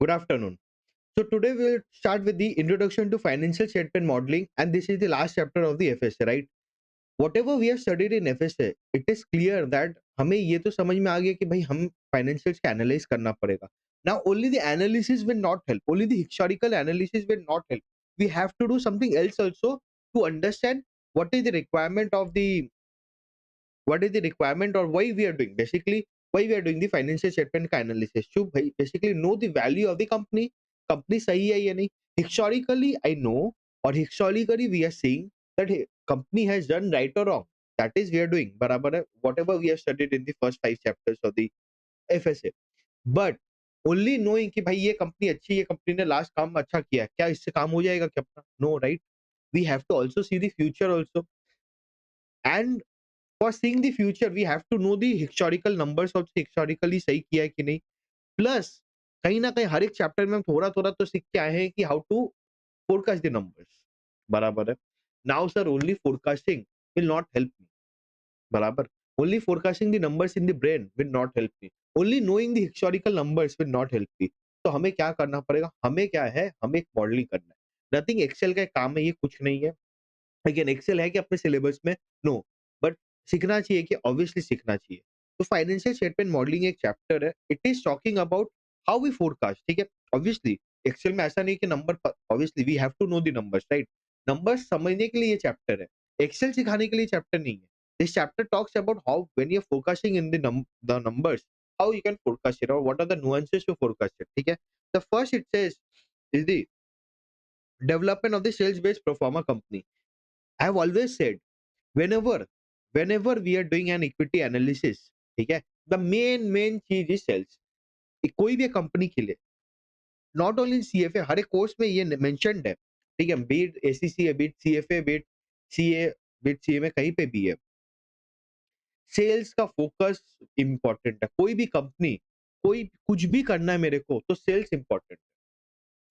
Good afternoon. So today we'll start with the introduction to financial statement modeling, and this is the last chapter of the FSA, right? Whatever we have studied in FSA, it is clear that हमें ये तो समझ में आ गया कि भाई हम financials का analyze करना पड़ेगा. Now only the analysis will not help. Only the historical analysis will not help. We have to do something else also to understand what is the requirement of the what is the requirement or why we are doing why we are doing the financial statement का analysis to basically know the value of the company सही है या नहीं. Historically I know, or historically we are seeing that company has done right or wrong, that is we are doing बराबर है whatever we have studied in the first 5 chapters of the FSA. But only knowing कि भाई ये company अच्छी है, ये company ने last काम अच्छा किया है, क्या इससे काम हो जाएगा क्या अपना? No, right? We have to also see the future also, and for seeing the future we have to know the historical numbers also, historically सही किया है कि नहीं. प्लस कहीं ना कहीं हर एक चैप्टर में हम थोड़ा थोड़ा तो सीख के आए हैं कि how to forecast the numbers. बराबर है. Now sir only forecasting will not help me. बराबर. Only forecasting the numbers in the brain will not help me. Only knowing the historical numbers will not help me. तो हमें क्या करना पड़ेगा? हमें क्या है, हमें एक मॉडलिंग करना है. नथिंग एक्सेल का काम है, ये कुछ नहीं है. अगेन एक्सेल है कि अपने सिलेबस में? नो. बट सीखना चाहिए कि ऑब्वियसली सीखना चाहिए. तो फाइनेंशियल स्टेटमेंट मॉडलिंग एक चैप्टर है. It is talking about how we forecast. ठीक है. ऑब्वियसली एक्सेल में ऐसा नहीं कि number, obviously we have to know the numbers, right? Numbers समझने के लिए ये चैप्टर है, एक्सेल सिखाने के लिए चैप्टर नहीं है. This chapter talks about how when you are focusing in the numbers, how you can forecast it और what are the nuances to forecast it. ठीक है. The first it says is the development of the sales based proforma company. I have always said whenever whenever we are doing an equity analysis, ठीक है, the main चीज is sales. कोई भी company के लिए, not only CFA, हर एक course में ये मेंशन्ड है. ठीक है. बीट एसीसी है, beat CFA, beat CA, beat CA में कहीं पे भी है, सेल्स का फोकस इंपॉर्टेंट है. कोई भी कंपनी, कोई कुछ भी करना है मेरे को, तो sales important.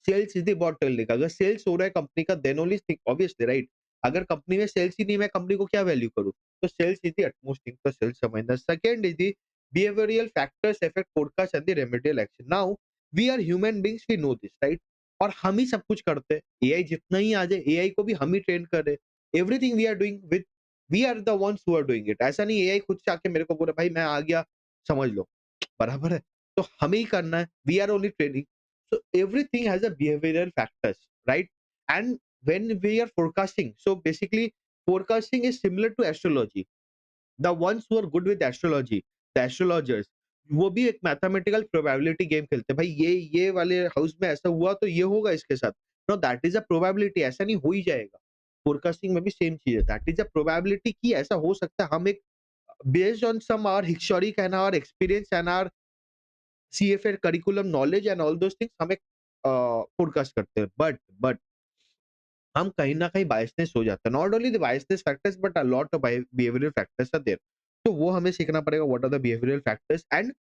Sales is the bottle. अगर सेल्स हो रहा है कंपनी का, then only think, obviously right. अगर कंपनी में सेल्स ही नहीं, मैं कंपनी को क्या वैल्यू करूं? तो sales is the utmost thing. तो सेल्स समझना. Second is the behavioural factors affect forecast and the remedial action. Now we are human beings, we know this, right? और हम ही सब कुछ करते हैं. एआई जितना ही आ जाए, एआई को भी हम ही ट्रेन कर रहे हैं. Everything we are doing with, we are the ones who are doing it. ऐसा नहीं एआई खुद से आके मेरे को बोले भाई मैं आ गया, समझ लो. बराबर है. तो हमें ही करना है. We are only training. So everything has a behavioral factors, right? And when we are forecasting, so basically forecasting is similar to astrology. The ones who are good with astrology, the astrologers, वो भी एक mathematical probability game खेलते हैं. भाई ये वाले house में ऐसा हुआ तो ये होगा इसके साथ. No, that is a probability. ऐसा नहीं हो ही जाएगा. फोरकास्टिंग में भी सेम चीज है. दैट इज अ प्रोबेबिलिटी कि ऐसा हो सकता है. हम एक based on some our historic and our experience and our CFA curriculum knowledge and all those things हम एक फोरकास्ट करते हैं. बट हम कहीं ना कहीं बायसनेस हो जाता है. Not only the biasness factors but a lot of behavioural factors are there. तो वो हमें सीखना पड़ेगा. What are the behavioural factors. And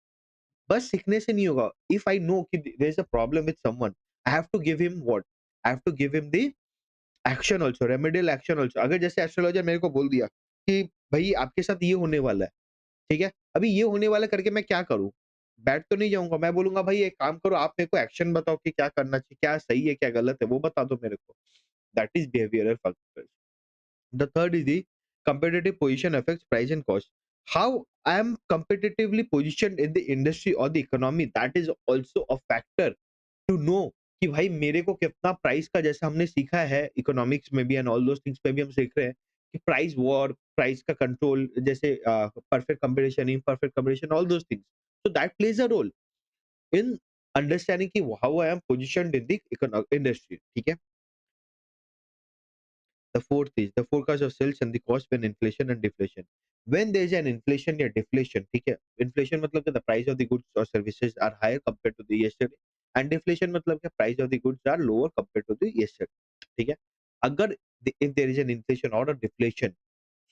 बस सीखने से नहीं होगा. इफ आई नो कि there is a problem with someone, I have to give him what, I have to give him the action also, remedial action also. अगर जैसे astrologer मेरे को बोल दिया कि भाई आपके साथ ये होने वाला है, ठीक है, अभी ये होने वाला करके मैं क्या करूं? बैठ तो नहीं जाऊंगा. मैं बोलूंगा भाई एक काम करो, आप मेरे को एक्शन बताओ कि क्या करना चाहिए, क्या सही है क्या गलत है, वो बता दो मेरे को. That is behavioural factors. The third is the competitive position affects price and cost. How I am competitively positioned in the industry or the economy, that is also a factor to know कि भाई मेरे को कितना price का, जैसे हमने सीखा है इकोनॉमिक्स में भी एंड ऑल दोस थिंग्स पे भी हम सीख रहे हैं कि प्राइस वॉर, प्राइस का कंट्रोल, जैसे perfect competition, imperfect competition, all those things. So that plays a role in understanding कि how I am positioned in the industry. ठीक है. The fourth is the forecast of sales and the cost when inflation and deflation. When there is an inflation or deflation, ठीक है, inflation मतलब कि the price of the goods or services are higher compared to the yesterday, and deflation मतलब कि price of the goods are lower compared to the yesterday. ठीक है. अगर if there is an inflation or a deflation,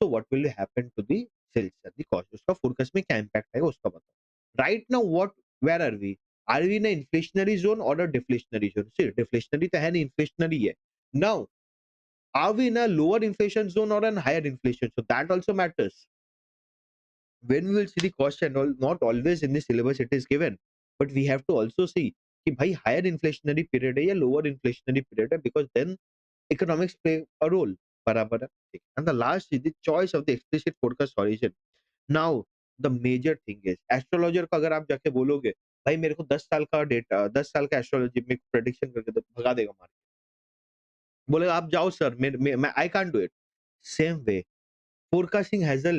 so what will happen to the sales and the cost? उसका forecast में क्या impact आएगा उसका बताओ. Right now what, where are we? Are we in a inflationary zone or a deflationary zone? See, deflationary तो है नहीं, inflationary है. Now are we in a lower inflation zone or a higher inflation? So that also matters. When we will see the cost and all, not always in the syllabus it is given, but we have to also see कि भाई higher inflationary period है या lower inflationary period है, because then economics play a role, बराबर है। And the last is the choice of the explicit forecast horizon. Now the major thing is, astrologer को अगर आप जाके बोलोगे भाई मेरे को 10 साल का डेटा, 10 साल का एस्ट्रोलॉजी में प्रेडिक्शन करके दो, भगा देगा मार्केट, बोलेगा आप जाओ सर, मैं I can't do it. Same way forecasting has a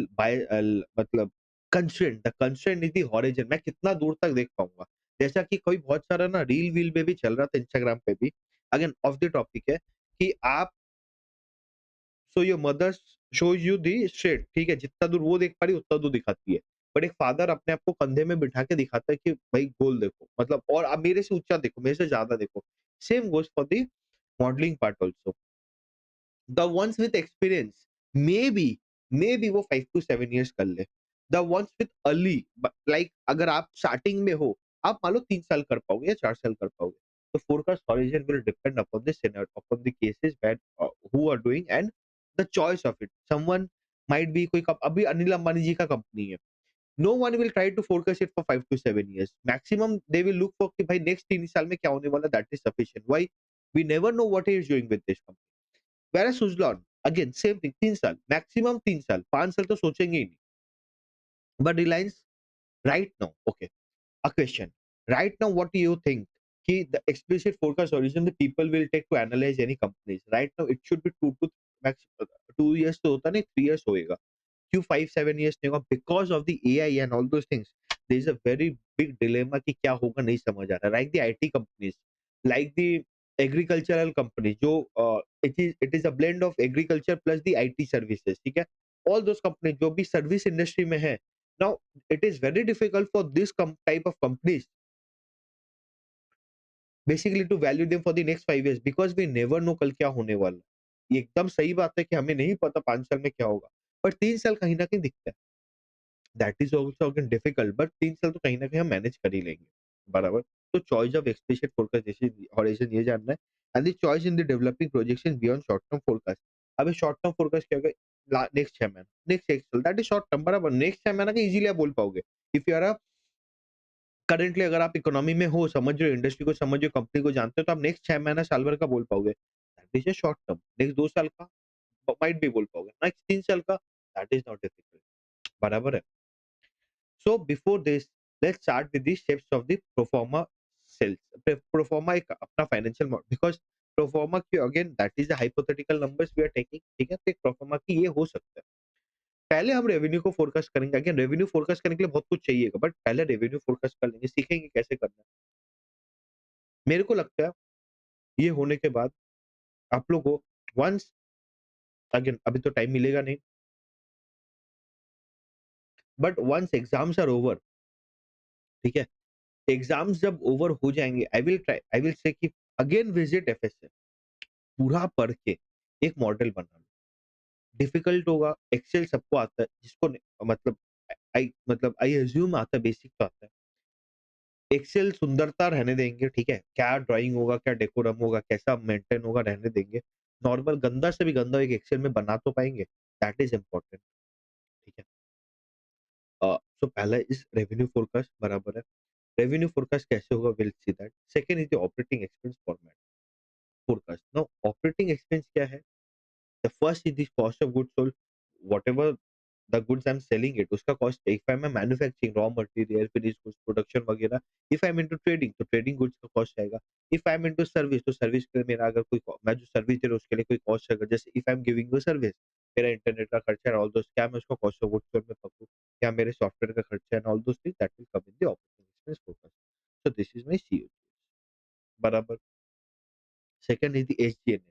मतलब constraint, the constraint is the horizon, मैं कितना दूर तक देख पाऊंगा। जैसा कि कोई बहुत सारा ना रील वील में भी चल रहा था, इंस्टाग्राम पे भी, अगेन ऑफ द टॉपिक है कि आप, so your mother shows you the straight, ठीक है, जितना दूर वो देख पा रही उतना दूर दिखाती है, बट एक फादर अपने आप को कंधे में बिठा के दिखाता है कि भाई गोल देखो, मतलब और अब मेरे से ऊंचा देखो, मेरे से ज्यादा देखो। Same goes for the modelling part also. The ones with experience, maybe वो 5 to 7 years कर ले। The ones with early, like अगर आप स्टार्टिंग में हो, आप मान लो 3 साल कर पाओगे या 4 साल कर पाओगे। तो forecast horizon will depend upon the scenario, upon the cases where who are doing and the choice of it. Someone might be, कोई अभी अनिल अंबानी जी का कंपनी है, no one will try to forecast it for 5 to 7 years. Maximum they will look for कि भाई next 3 साल में क्या होने वाला, that is sufficient. Why? We never know what he is doing with this company. Whereas Suzlon, again, same thing, 3 साल, maximum 3 साल, 5 साल तो सोचेंगे ही नहीं। But Reliance, right now, okay, a question. Right now, what do you think? कि the explicit forecast horizon the people will take to analyze any companies. Right now, it should be max 2 years तो होता नहीं, 3 years होएगा। क्यों 5-7 years नहीं होगा? Because of the AI and all those things. There is a very big dilemma कि क्या होगा नहीं समझ आ रहा। Like the IT companies, like the agricultural companies, जो it is a blend of agriculture plus the IT services, ठीक है? All those companies जो भी सर्विस इंडस्ट्री में है, now it is very difficult for this type of companies basically to value them for the next 5 years because we never know कल क्या होने वाला है। ये एकदम सही बात है कि हमें नहीं पता 5 साल में क्या होगा, पर 3 साल कहीं ना कहीं दिखता है। That is also again difficult, but 3 साल तो कहीं ना कहीं हम मैनेज कर ही लेंगे, बराबर। तो चॉइस ऑफ एक्सप्लिसिट फोरकास्ट जैसे हॉरिजन ये जानना है, and the choice in the developing projection beyond short term forecast. अब शॉर्ट टर्म फोरकास्ट क्या होगा, नेक्स्ट 6 महीना, नेक्स्ट 1 साल, दैट इज शॉर्ट टर्म, बराबर। नेक्स्ट 6 महीना का इजीली आप बोल पाओगे इफ यू आर करेंटली, अगर आप इकोनॉमी में हो, समझ रहे हो इंडस्ट्री को, समझ रहे हो कंपनी को जानते हो, तो आप नेक्स्ट 6 महीना साल भर का बोल पाओगे, that is a short term. Next 2 साल का माइट भी बोल पाओगे, नेक्स्ट 3 साल का, दैट इज नॉट डिफिकल्ट, बराबर है। So before this, let's start with the steps of the proforma cells. Proforma एक अपना financial model, because proforma की again that is the hypothetical numbers we are taking, ठीक है, तो एक proforma की ये हो सकता है। पहले हम रेवेन्यू को फोरकास्ट करेंगे, अगेन रेवेन्यू फोरकास्ट करने के लिए बहुत कुछ चाहिएगा, बट पहले रेवेन्यू फोरकास्ट कर लेंगे, सीखेंगे कैसे करना है। मेरे को लगता है ये होने के बाद आप लोग को वंस, अगेन अभी तो टाइम मिलेगा नहीं, but once exams are over, ठीक है, एग्जाम्स जब ओवर हो जाएंगे, आई विल से कि अगेन विजिट एफएसए, पूरा पढ़ के एक मॉडल बना लो। डिफिकल्ट होगा, एक्सेल सबको आता है, जिसको मतलब आई अज्यूम आता है, बेसिक तो आता है। एक्सेल सुंदरता रहने देंगे, ठीक है, क्या ड्राइंग होगा, क्या डेकोरम होगा, कैसा मेंटेन होगा, रहने देंगे। नॉर्मल गंदा से भी गंदा एक एक्सेल में बना तो पाएंगे, दैट इज इम्पोर्टेंट, ठीक है। सो पहला इज रेवेन्यू फोरकास्ट, बराबर है। रेवेन्यू फोरकास्ट कैसे होगा, will see that. Second is the operating expense format forecast. Now operating expense क्या है, the first is the cost of goods sold, whatever the goods I'm selling it, उसका cost है। If I'm a manufacturing raw material, finished goods, production वगैरह, if I'm into trading तो trading goods का cost आएगा। If I'm into service तो service के लिए मेरा अगर कोई मैं जो सर्विस दे रहा हूँ उसके लिए कोई cost आएगा, जैसे if I'm giving you service, मेरा इंटरनेट का खर्चा है, all those, क्या मैं उसको cost of goods sold में पकड़ूँ, क्या मेरे सॉफ्टवेयर का खर्चा है, all those things that will come in the operating expense forecast. So this is my CO, बराबर। Second is the SGNA,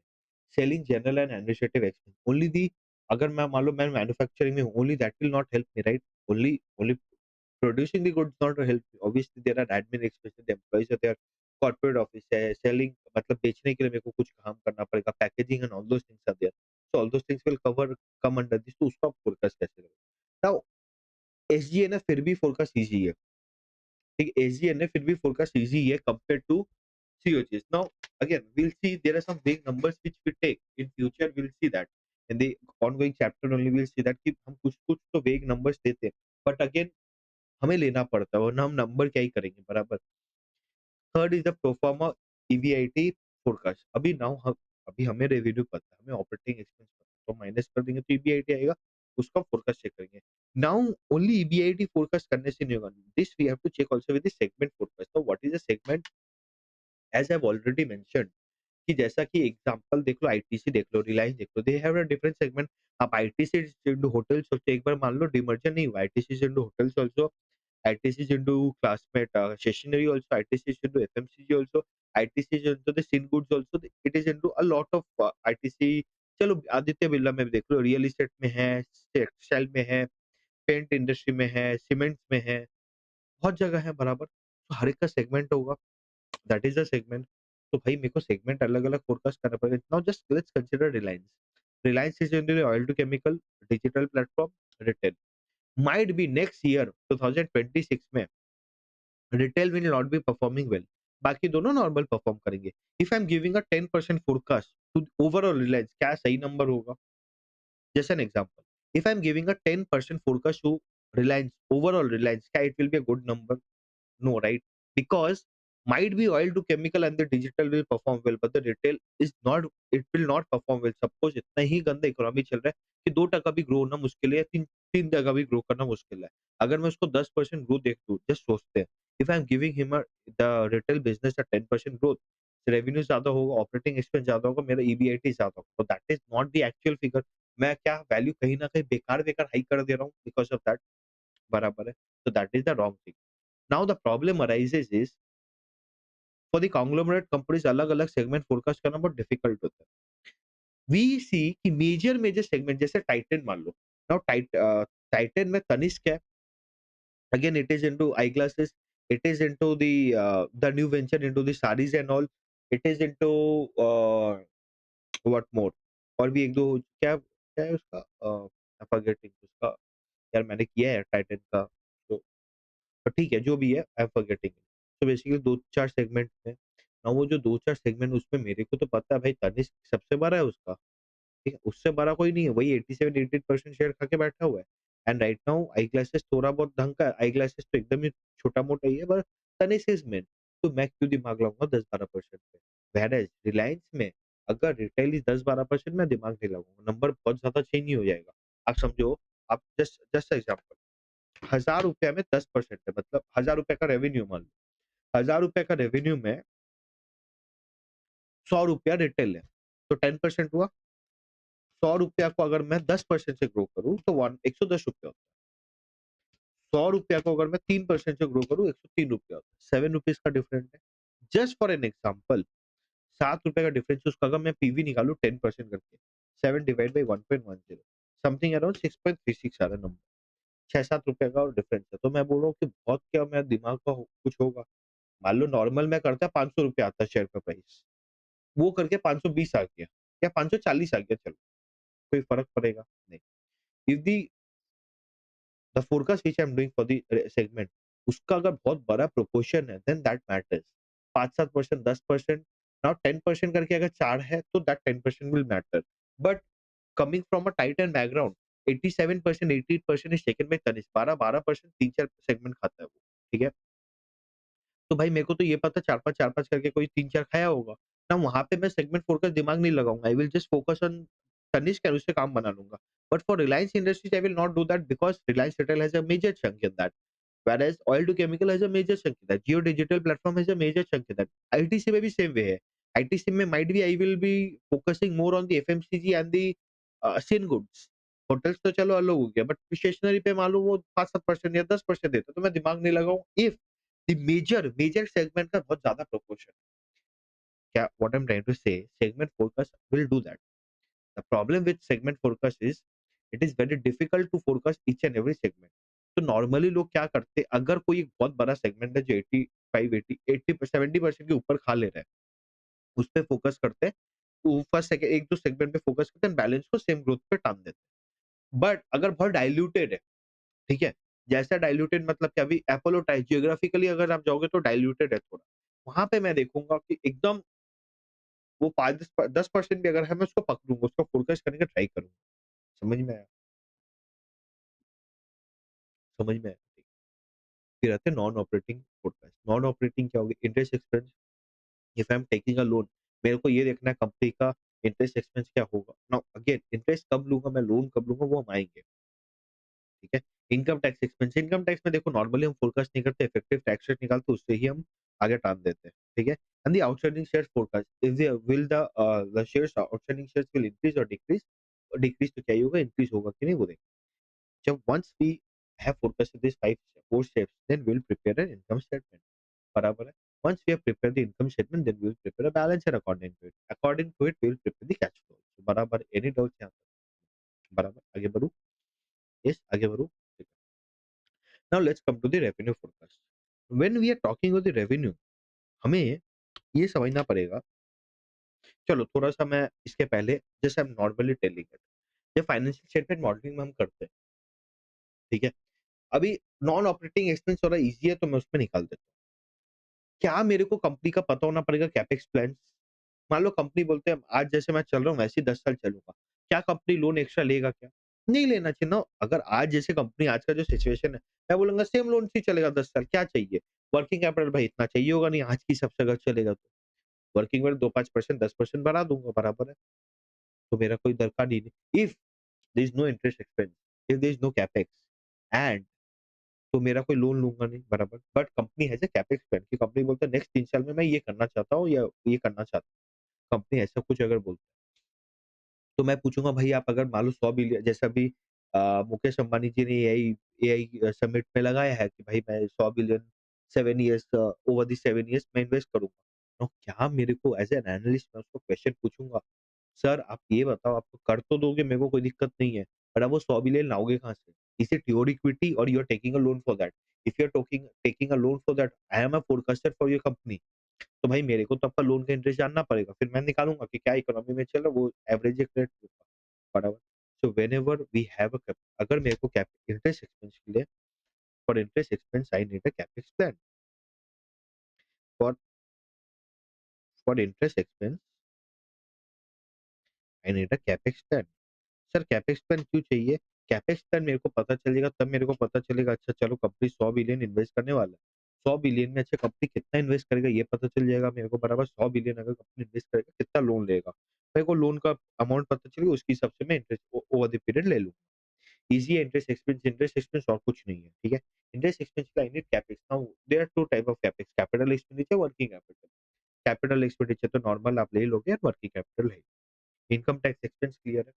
selling general and administrative expense. Only the, अगर मैं मान लो मैं मैन्युफैक्चरिंग में हूँ, only that will not help me, right. Only only producing the goods not help me, obviously there are admin expenses, the employees are there, corporate office है, selling मतलब बेचने के लिए मेरे को कुछ काम करना पड़ेगा, packaging and all those things are there, so all those things will cover come under this. तो उसका फोरकास्ट कैसे करें। नाउ एसजीएनए फिर भी फोरकास्ट इजी है, ठीक है, एसजीएनए फिर भी फोरकास्ट इजी है compare to COGS. Now, again, we'll see there are some vague numbers which we take. In future, we'll see that. In the ongoing chapter only, we'll see that कि हम कुछ कुछ तो vague numbers देते हैं, but again हमें लेना पड़ता है, वरना हम नंबर क्या ही करेंगे, बराबर। Third is the proforma EBIT forecast. अभी हमें रेवेन्यू पता है, हमें ऑपरेटिंग एक्सपेंस पता है, तो माइनस कर देंगे तो ईबीआईटी आएगा, उसका फोरकास्ट चेक करेंगे। नाउ ओनली ईबीआईटी फोरकास्ट करने से नहीं होगा, this we have to check also with the segment forecast. तो what is the segment? As I have already mentioned कि जैसा कि एग्जांपल देख लो, आईटीसी देख लो, रिलायंस देख लो, they have a different segment. आप आईटीसी इनटू होटल्स सोचो, एक बार मान लो डिमर्जर नहीं हुआ, ITC into hotels also, ITC is into classmate stationery also, ITC is into FMCG also, ITC is into the sin goods also, it is into a lot of ITC। चलो आदित्य बिरला में भी देख लो, रियल एस्टेट में है, textile में है, paint industry में है, सीमेंट्स में है, बहुत जगह है बराबर। तो हर एक का सेगमेंट होगा, दैट इज द सेगमेंट। तो भाई मेरे को सेगमेंट अलग अलग फोरकास्ट करना पड़ेगा। Now just let's consider Reliance. Reliance is in the oil to chemical, digital platform, retail. Might be next year 2026 में retail will not be performing well, बाकी दोनों नॉर्मल परफॉर्म करेंगे। If I am giving a 10% forecast to overall Reliance, क्या सही number होगा? जैसे an example, if I am giving a 10% forecast to Reliance, overall Reliance, क्या it will be a good number? No, right? Because might be oil to chemical and the digital will perform well, but the retail is not, it will not perform well। Suppose इतना ही गंदा economy चल रहा है कि 2% भी grow होना मुश्किल है, या 3% भी ग्रो करना मुश्किल है। अगर मैं उसको 10% ग्रोथ देख दूं, जस्ट सोचते हैं, if I am giving him the retail business a 10% growth, revenue ज्यादा होगा, ऑपरेटिंग एक्सपेंस ज्यादा होगा, मेरा ईबीआईटी ज्यादा होगा, तो that is not the actual figure. मैं क्या वैल्यू कहीं ना कहीं बेकार बेकार हाई कर दे रहा हूँ बिकॉज ऑफ दैट, बराबर है। तो that is the wrong thing. Now the problem arises is for the conglomerate companies, अलग अलग सेगमेंट फोरकास्ट करना बहुत डिफिकल्ट होता है। वी सी कि मेजर मेजर सेगमेंट जैसे टाइटन मान लो। नाउ टाइटन में तनिष्क है, again it is into eye glasses, it is into the new venture into the saris and all, it is into what more, और भी एक दो, क्या क्या है उसका, फॉरगेटिंग उसका, यार मैंने किया है टाइटन का, तो पर ठीक है जो भी है, आई एम फॉरगेटिंग। तो बेसिकली 2-4 सेगमेंट है। ना वो जो 2-4 सेगमेंट, उसमें मेरे को तो पता है भाई, तनिष्क सबसे बड़ा है उसका, ठीक है? उससे बड़ा कोई नहीं है, वही 87-88% शेयर खा के बैठा हुआ है। And right now eye glasses थोड़ा बहुत ढंग का है, आई ग्लासेस तो एकदम ही छोटा-मोटा ही है, पर तनिष्क इज मेन। तो मैं क्यों दिमाग लगाऊँगा 10-12% पे? व्हेयरएज़ रिलायंस में अगर रिटेल इज 10-12%, मैं दिमाग नहीं लगाऊँगा, नंबर बहुत ज़्यादा चेंज नहीं हो जाएगा। आप समझो, आप जस्ट जस्ट एग्जांपल, ₹1000 में 10% है, मतलब ₹1000 का रेवेन्यू मान लो। ₹1000 का रेवेन्यू में ₹100 रिटेल है, तो 10% हुआ। ₹100 को अगर मैं 10% से ग्रो करूँ तो वन ₹110 होता है। ₹100 को अगर मैं 3% से ग्रो करूँ, ₹103 होता है। ₹7 का डिफरेंस है। जस्ट फॉर एन एग्जांपल, ₹7 का डिफरेंस, उसका अगर मैं पीवी निकालूँ 10% करके, 7 डिवाइड बाय 1.10, समथिंग अराउंड 6.36 आ रहा है नंबर। ₹6-7 का डिफरेंस है। तो मैं बोल रहा हूँ कि बहुत क्या मेरा दिमाग का कुछ होगा। मान लो नॉर्मल में करता है ₹500 आता है शेयर का प्राइस, वो करके 520 आ गया या 540 आ गया, चलो कोई फर्क पड़ेगा नहीं। If the forecast which I am doing for the segment, उसका अगर बहुत बड़ा प्रोपोर्शन है, देन दैट मैटर्स। 5-7%, 10%, नाउ 10% करके अगर 4 है तो that 10% will matter. But coming from a Titan background, 87%, 88% is taken by Tanishq, 12% 3-4 segment खाता है वो, ठीक है? तो भाई मेरे को तो ये पता 4-5 4-5 करके कोई 3-4 खाया होगा। ना वहाँ पे मैं सेगमेंट फोकस दिमाग नहीं लगाऊँगा। I will just focus on Tanishq and उससे काम बना लूँगा। But for Reliance industries I will not do that because Reliance retail has a major chunk in that, whereas oil to chemical has a major chunk in that. Jio Digital Platform has a major chunk in that. ITC में भी same way है। ITC में might be I will be focusing more on the FMCG and the sin goods. Hotels तो चलो अलग हो गया, but stationery पे मान लो वो 5-7% या 10% देता, तो मैं दिमाग नहीं लगाऊँ इफ द मेजर सेगमेंट का बहुत ज्यादा प्रोपोर्शन। क्या what I am trying to say, segment forecast will do that. The problem with segment forecast is it is very difficult to forecast each and every segment. तो normally लोग क्या करते हैं, अगर कोई एक बहुत बड़ा सेगमेंट है जो 85 80 80 70% के ऊपर खा ले रहा है, उस पे फोकस करते हैं। तो फर्स्ट सेकंड एक दो सेगमेंट पे फोकस करते हैं, बैलेंस को सेम ग्रोथ पे टान देते हैं। बट अगर बहुत डाइल्यूटेड है, ठीक है, जैसा डाइल्यूटेड मतलब कि अभी अपोलो टाइप जियोग्राफिकली अगर आप जाओगे तो डाइल्यूटेड है थोड़ा, वहां पे मैं देखूंगा कि एकदम वो 5-10% भी अगर है, मैं उसको पकड़ूंगा, उसको फोकस करने का ट्राई करूंगा। समझ में आया? समझ में आया? फिर आते हैं non operating forecast. Non operating क्या होगी? Interest expense. If I am taking a loan, मेरे को ये देखना है कंपनी का इंटरेस्ट एक्सपेंस क्या होगा। नाउ अगेन इंटरेस्ट कब लूँगा मैं, लोन कब लूँगा, वो हम आएँगे, ठीक है? Income tax expense, income tax में देखो नॉर्मली हम फोरकास्ट नहीं करते, इफेक्टिव टैक्स रेट निकालते हैं, उससे ही हम आगे टान देते हैं, ठीक है? And the outstanding shares forecast, if the will the shares outstanding shares will increase और डिक्रीज। डिक्रीज तो क्या ही होगा, इंक्रीज होगा कि नहीं वो देखेंगे। जब once we have forecasted this 5 4 steps, then we will prepare an income statement, बराबर है? Once we have prepared the income statement, then we will prepare a balance sheet according to it. According to it, we will prepare the cash flow. बराबर, any doubts यहाँ पे? बराबर, आगे बढ़ूँ? Yes, आगे बढ़ूँ? ठीक है। Now let's come to the revenue forecast. When we are talking about the revenue, हमें ये समझना पड़ेगा। चलो थोड़ा-सा मैं इसके पहले जैसे I'm normally telling it, ये फाइनेंशियल स्टेटमेंट मॉडलिंग में हम करते हैं, ठीक है? अभी नॉन ऑपरेटिंग एक्सपेंस थोड़ा ईज़ी है तो मैं उसमें निकाल देता हूँ। क्या मेरे को कंपनी का पता होना पड़ेगा कैपेक्स प्लान्स? मान लो कंपनी बोलते हैं आज जैसे मैं चल रहा हूँ वैसे ही 10 साल चलूँगा। क्या कंपनी लोन एक्स्ट्रा लेगा क्या? नहीं लेना चाहिए ना। अगर आज जैसे कंपनी आज का जो सिचुएशन है, मैं बोलूँगा सेम लोन से ही चलेगा 10 साल, क्या चाहिए? वर्किंग कैपिटल भाई इतना चाहिए होगा नहीं, आज की हिसाब से अगर चलेगा तो। वर्किंग में 2-5% 10% बढ़ा दूँगा, बराबर है। तो मेरा कोई दरकार ही नहीं। If there is no interest expense, if there is no capex and तो मेरा कोई लोन लूँगा नहीं, बराबर। But company has a capex plan कि कंपनी बोलता है नेक्स्ट 3 साल में मैं ये करना चाहता हूँ या ये करना चाहता हूँ। कंपनी ऐसा कुछ अगर बोलती है, तो मैं पूछूँगा भाई आप अगर मान लो 100 बिलियन जैसे अभी मुकेश अंबानी जी ने एआई समिट में लगाया है कि भाई मैं 100 billion 7 years over the 7 years मैं इन्वेस्ट करूँगा। तो क्या मेरे को एज़ एन एनालिस्ट मैं उसको क्वेश्चन पूछूँगा, सर आप ये बताओ आप तो कर तो दोगे मेरे को कोई दिक्कत नहीं है, बट आप वो 100 बिलियन लाओगे कहाँ से? इज़ इट योर इक्विटी और you are taking a loan for that? If you are talking taking a loan for that, I am a forecaster for your company. तो भाई मेरे को तो आपका लोन का इंटरेस्ट जानना पड़ेगा, फिर मैं निकालूँगा कि क्या इकोनॉमी में चल रहा है वो एवरेज रेट लूँगा, बराबर। So whenever we have a cap, अगर मेरे को कैप इंटरेस्ट एक्सपेंस के लिए for interest expense I need a capex plan for for interest expense I need a capex plan. Sir capex plan क्यों चाहिए? Capex plan मेरे को पता चलेगा तब मेरे को पता चलेगा अच्छा चलो कंपनी 100 बिलियन इन्वेस्ट करने वाला है। 100 बिलियन में अच्छा कंपनी कितना इन्वेस्ट करेगा ये पता चल जाएगा मेरे को, बराबर। 100 बिलियन अगर कंपनी इन्वेस्ट करेगा कितना लोन लेगा? मेरे को लोन का अमाउंट पता चलेगा उसके हिसाब से मैं इंटरेस्ट ओवर द पीरियड ले लूँगा। ईज़ी है इंटरेस्ट एक्सपेंस और कुछ नहीं है, ठीक है? इंटरेस्ट एक्सपेंस का I need capex. Now there are 2 type of capex, capital expenditure, working capital. Capital expenditure तो नॉर्मल आप ले लोगे और वर्किंग कैपिटल है। इनकम टैक्स एक्सपेंस क्लियर है।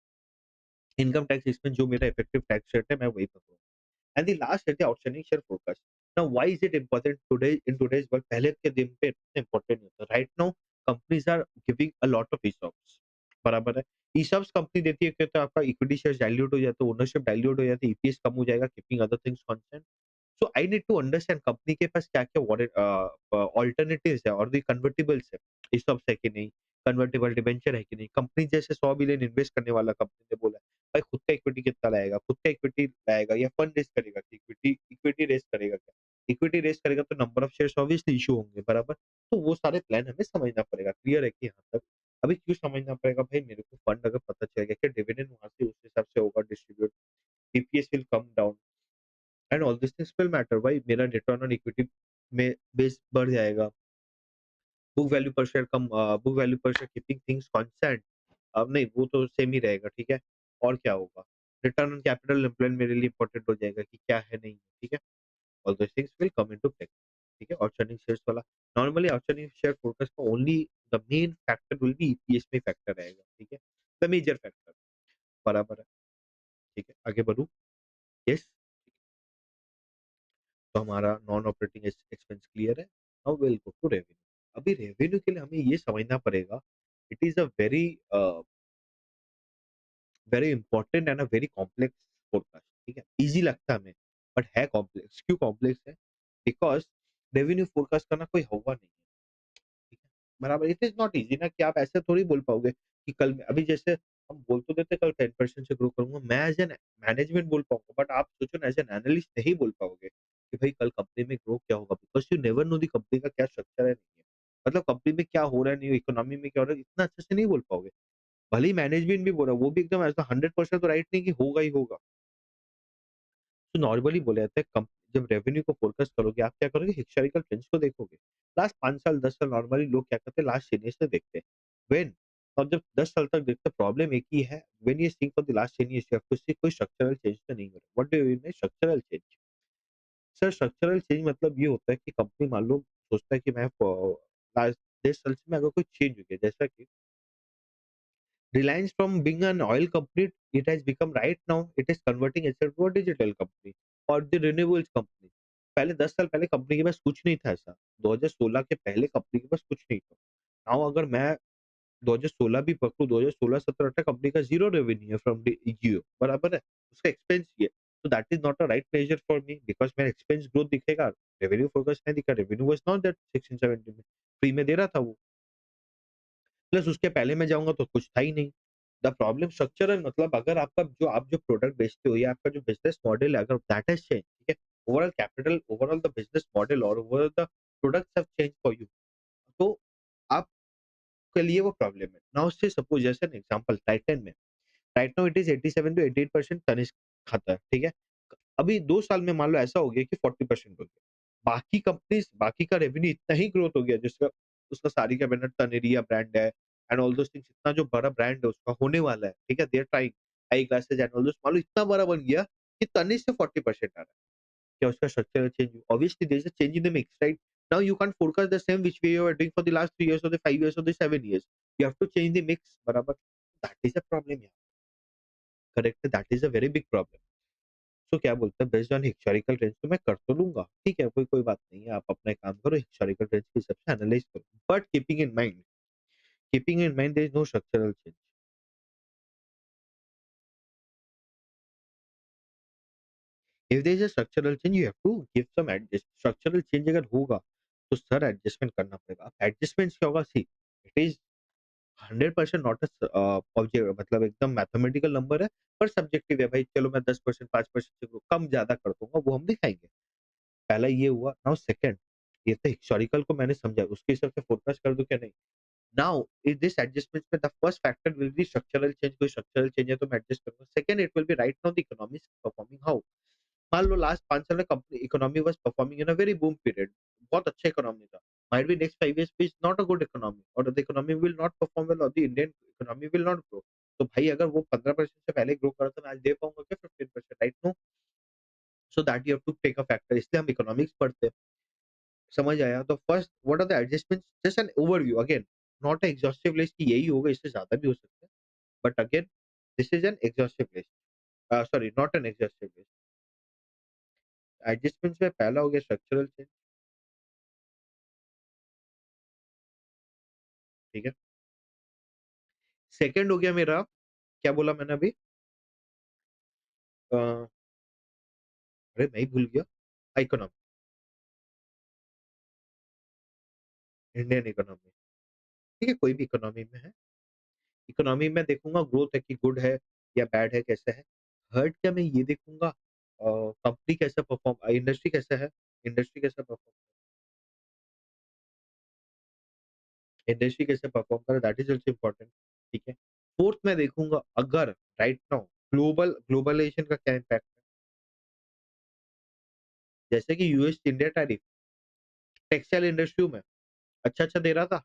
इनकम टैक्स एक्सपेंस जो मेरा इफेक्टिव टैक्स रेट है मैं वही पकड़ूँगा। एंड द लास्ट है the outstanding share forecast. Now why is it important today in today's world? पहले के दिन पे इतना इम्पोर्टेंट नहीं होता। Right now companies are giving a lot of ESOPs, बराबर है। ईसॉप्स कंपनी देती है क्या? तो आपका इक्विटी शेयर डाइल्यूट हो जाता है, ओनरशिप डाइल्यूट हो जाती है, ईपीएस कम हो जाएगा, keeping other things constant. So I need to understand company के पास क्या-क्या अल्टरनेटिव्स है और भी कन्वर्टिबल्स है। ESOPs है कि नहीं, कन्वर्टिबल डिबेंचर है कि नहीं। कंपनी जैसे 100 बिलियन इन्वेस्ट करने वाला कंपनी ने बोला, भाई खुद का इक्विटी कितना लाएगा? खुद का इक्विटी लाएगा या फंड रेज़ करेगा कि इक्विटी इक्विटी रेज़ करेगा क्या? इक्विटी रेज़ करेगा तो number of shares obviously issue होंगे, बराबर? तो वो सारे प्लान हमें समझना पड़ेगा। क्लियर है कि यहाँ तक? अभी क्यों समझना पड़ेगा भाई? मेरे को फंड अगर पता चल गया कि डिविडेंड वहाँ से उस हिसाब से होगा distribute, EPS will come down and all this things will matter. भाई मेरा रिटर्न ऑन इक्विटी में बेस बढ़ जाएगा। बुक वैल्यू पर शेयर बुक वैल्यू पर शेयर कीपिंग थिंग्स कांस्टेंट, अब नहीं वो तो सेम ही रहेगा, ठीक है? और क्या होगा? रिटर्न ऑन कैपिटल एम्प्लॉयड मेरे लिए इंपॉर्टेंट हो जाएगा कि क्या है नहीं है, ठीक है? All those things will come into play, ठीक है? आउटस्टैंडिंग शेयर्स वाला नॉर्मली आउटस्टैंडिंग शेयर फोकस का only the main factor will be EPS में फैक्टर रहेगा, ठीक है? द मेजर फैक्टर, बराबर है, ठीक है? आगे बढ़ूँ? यस? तो हमारा नॉन ऑपरेटिंग एक्सपेंस क्लियर है। Now will go to revenue. अभी रेवेन्यू के लिए हमें ये समझना पड़ेगा, it is a very very important and a very complex forecast, ठीक है? इजी लगता है हमें बट है कॉम्प्लेक्स। क्यों कॉम्प्लेक्स है? बिकॉज रेवेन्यू फोरकास्ट करना कोई हवा नहीं है, ठीक है? बराबर, इट इज नॉट इजी ना कि आप ऐसे थोड़ी बोल पाओगे कि कल अभी जैसे हम बोल तो देते कल 10% से ग्रो करूंगा, मैं एज एन मैनेजमेंट बोल पाऊंगा, बट आप सोचो ना एज एन एनालिस्ट नहीं बोल पाओगे कि भाई कल कंपनी में ग्रो क्या होगा, because you never know the company का क्या स्ट्रक्चर है नहीं है। मतलब कंपनी में क्या हो रहा है, नहीं इकोनॉमी में क्या हो रहा है, इतना अच्छे से नहीं बोल पाओगे। भले ही मैनेजमेंट भी बोल रहा है, वो भी एकदम ऐसा 100% तो राइट नहीं कि होगा ही होगा। तो नॉर्मली बोला जाता है जब रेवेन्यू को फोरकास्ट करोगे, आप क्या करोगे? हिस्टोरिकल ट्रेंड्स को देखोगे। लास्ट 5 साल, 10 साल नॉर्मली लोग क्या करते हैं, लास्ट 10 ईयर्स से देखते हैं। व्हेन और जब 10 साल तक देखते हैं, प्रॉब्लम एक ही है, when you see for the last 10 years, you have to see कोई स्ट्रक्चरल चेंज तो नहीं हो रहा। What do you mean by structural change? Sir structural change मतलब ये होता है कि कंपनी मान लो सोचता है कि मैं लास्ट 10 साल से मैं अगर कोई चेंज हो गया, जैसा कि Reliance from being an oil company, it has become right now, it is converting itself to a digital company और the renewables company. पहले 10 साल पहले कंपनी के पास कुछ नहीं था ऐसा। 2016 के पहले कंपनी के पास कुछ नहीं था। नाउ अगर मैं 2016 भी पकड़ूँ, 2016, 17, 18 कंपनी का ज़ीरो रेवेन्यू है फ्रॉम द जियो, बराबर है? उसका एक्सपेंस ये है। तो that is not a right major for me because मेरा एक्सपेंस ग्रोथ दिखेगा, रेवेन्यू फोकस नहीं दिखा। रेवेन्यू वाज़ नॉट दैट 16-17 में, फ्री में दे रहा था वो। प्लस उसके पहले मैं जाऊँगा तो कुछ था ही नहीं। द प्रॉब्लम स्ट्रक्चरल मतलब अगर आपका जो आप जो प्रोडक्ट बेचते हो या आपका जो बिज़नेस मॉडल है, अगर दैट हैज़ चेंज्ड, ठीक है? Overall capital, overall the business model और overall the products have changed for you, तो आपके लिए वो प्रॉब्लम है। नाउ से सपोज़ जैसे एन एग्जांपल टाइटन में, right now it is 87 to 88% Tanishq खाता है, ठीक है? अभी 2 साल में मान लो ऐसा हो गया कि 40% हो गया। बाकी कंपनीज़ बाकी का रेवेन्यू इतना ही ग्रोथ हो गया जिसका उसका साड़ी का बैनर तनेरिया ब्रांड है एंड ऑल दोज़ थिंग्स, इतना जो बड़ा ब्रांड है उसका होने वाला है, ठीक है? They are trying eye glasses and all those, मान लो इतना बड़ा बन गया कि तनिष्क से 40% आ रहा है। क्या उसका स्ट्रक्चरल चेंज हुआ? Obviously there is a change in the mix, right? Now you can't forecast the same which way you are doing for the last 3 years or the 5 years or the 7 years. You have to change the mix, बराबर? That is a problem here. Correct? That is a very big problem. सो क्या बोलते हैं based on historical trends तो मैं कर तो लूँगा, ठीक है, कोई कोई बात नहीं है, आप अपना काम करो, हिस्टोरिकल ट्रेंड्स के हिसाब से एनालाइज़ करो। But keeping in mind there is no structural change. If there is a structural change you have to give some adjust. Structural change अगर होगा, तो सर एडजस्टमेंट करना पड़ेगा। अब एडजस्टमेंट्स क्या होगा? सी इट इज़ 100% नॉट मतलब एकदम मैथमेटिकल नंबर है, पर सब्जेक्टिव है भाई, चलो मैं 10% 5% से कम ज़्यादा कर दूँगा, वो हम दिखाएँगे। पहला ये हुआ, नाउ सेकंड, ये तो हिस्टोरिकल को मैंने समझा, उसके हिसाब से फोरकास्ट कर दूँ क्या? नहीं। Now, in this adjustment में the first factor will be structural change, कोई structural change है तो मैं एडजस्ट करूँगा। Second it will be right now the economy is performing how. मान लो लास्ट 5 साल में company economy was performing in a very boom period, बहुत अच्छा इकोनॉमी था। Might be next 5 years is not a good economy और the economy will not perform well और the Indian economy will not grow. तो भाई अगर वो 15% से पहले ग्रो कर रहा था, मैं आज दे पाऊँगा क्या 15%? Right? No. So that you have to take a factor, इसलिए हम इकोनॉमिक्स पढ़ते हैं। समझ आया? तो first what are the adjustments? Just an overview again, not a exhaustive list कि यही होगा, इससे ज़्यादा भी हो सकता है। But again this is an exhaustive list. Sorry not an exhaustive list. Adjustments में पहला हो गया स्ट्रक्चरल चेंज, ठीक है? सेकंड हो गया मेरा, क्या बोला मैंने अभी? अ, अरे मैं ही भूल गया। इकोनॉमी, इंडियन इकोनॉमी, ठीक है? कोई भी इकोनॉमी में है। इकोनॉमी में देखूँगा ग्रोथ है कि गुड है या बैड है, कैसा है? थर्ड क्या मैं ये देखूँगा कंपनी कैसा परफॉर्म इंडस्ट्री कैसा है? इंडस्ट्री कैसा परफॉर्म इंडस्ट्री कैसे परफॉर्म कर रहा है, दैट इज़ ऑल्सो इम्पोर्टेंट, ठीक है? फोर्थ मैं देखूँगा अगर राइट नाउ ग्लोबलाइज़ेशन का क्या इम्पैक्ट है? जैसे कि US India tariff textile industry में अच्छा-अच्छा दे रहा था।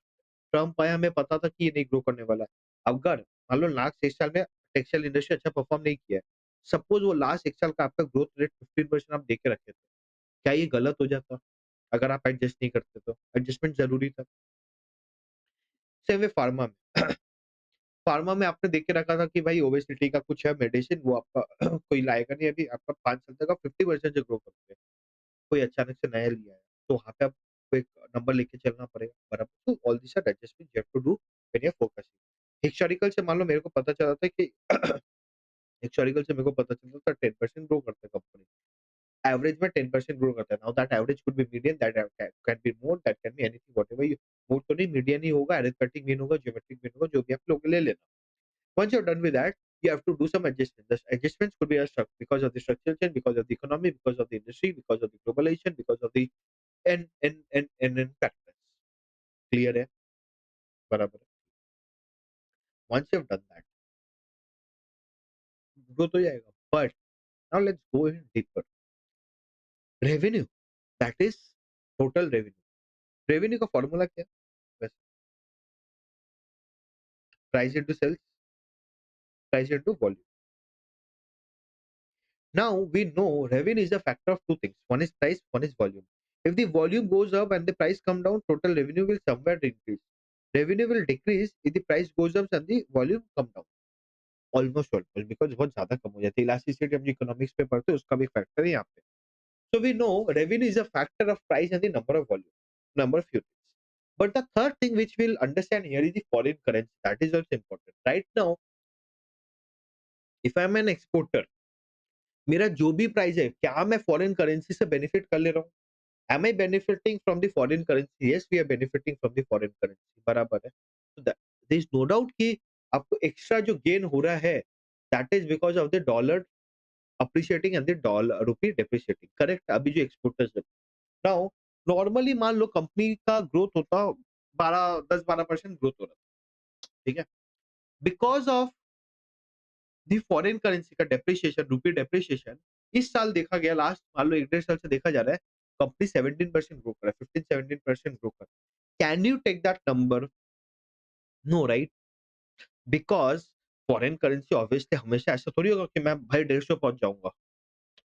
ट्रम्प आया, हमें पता था कि ये नहीं ग्रो करने वाला है। अगर मान लो लास्ट 1 साल में टेक्सटाइल इंडस्ट्री अच्छा परफॉर्म नहीं किया है। सपोज़ वो लास्ट 1 साल का आपका ग्रोथ रेट 15% आप दे के रखे थे। क्या ये गलत हो जाता? अगर आप एडजस्ट नहीं करते तो? एडजस्टमेंट ज़रूरी था। सेम वे फार्मा में। फार्मा में आपने देख के रखा था कि भाई ओबेसिटी का कुछ है मेडिसिन, वो आपका कोई लाएगा नहीं, अभी आपका 5 साल तक आप 50% से ग्रो करोगे। कोई अचानक से नया लिया है, तो वहाँ पे आपको एक नंबर लेके चलना पड़ेगा, बराबर? तो all these are adjustment you have to do when you are focusing. Historical से मान लो मेरे को पता चला था कि हिस्टोरिकल से मेरे को पता चला था 10% ग्रो करता है कंपनी। एवरेज में 10% ग्रो करता है। Now that average could be median, that can be more, that can be anything whatever you, more तो नहीं, मीडियन ही होगा, अरिथमेटिक मीन होगा, ज्योमेट्रिक मीन होगा, जो भी आप लोग ले लेना। Once you're done with that, you have to do some adjustments. The adjustments could be a because of the structural change, because of the economy, because of the industry, because of the globalization, because of the n factors. Clear है? बराबर है। Once you've done that, growth हो जाएगा। But now let's go in deeper. Revenue, that is total revenue. Revenue का formula क्या है? बस price into sales, price into volume. Now we know revenue is a factor of two things. One is price, one is volume. If the volume goes up and the price come down, total revenue will somewhere increase. Revenue will decrease if the price goes up and the volume come down. Almost because बहुत ज्यादा कम हो जाती है। Elasticity हम economics पे पढ़ते हैं, उसका भी फैक्टर है यहाँ पे। So we know revenue is a factor of price and the number of volume, number of units. But the third thing which we'll understand here is the foreign currency. That is also important. Right now, if I'm an exporter, मेरा जो भी price है, क्या मैं foreign currency से benefit कर ले रहा हूँ? Am I benefiting from the foreign currency? Yes, we are benefiting from the foreign currency. बराबर है। So there is no doubt कि आपको एक्स्ट्रा जो गेन हो रहा है, that is because of the dollar appreciating and the dollar rupee depreciating. Correct? अभी जो एक्सपोर्टर्स है। Now, नॉर्मली मान लो कंपनी का ग्रोथ होता 10-12% ग्रोथ हो रहा है, ठीक है? Because of the foreign currency का डेप्रिसिएशन, रूपी डेप्रिसिएशन, इस साल देखा गया, लास्ट मान लो 1-1.5 साल से देखा जा रहा है, कंपनी 17% ग्रो कर रहा है, 15-17% ग्रो कर रहा है। Can you take that number? No, right? Because foreign currency obviously हमेशा ऐसा थोड़ी होगा कि मैं भाई 150 पहुंच जाऊंगा,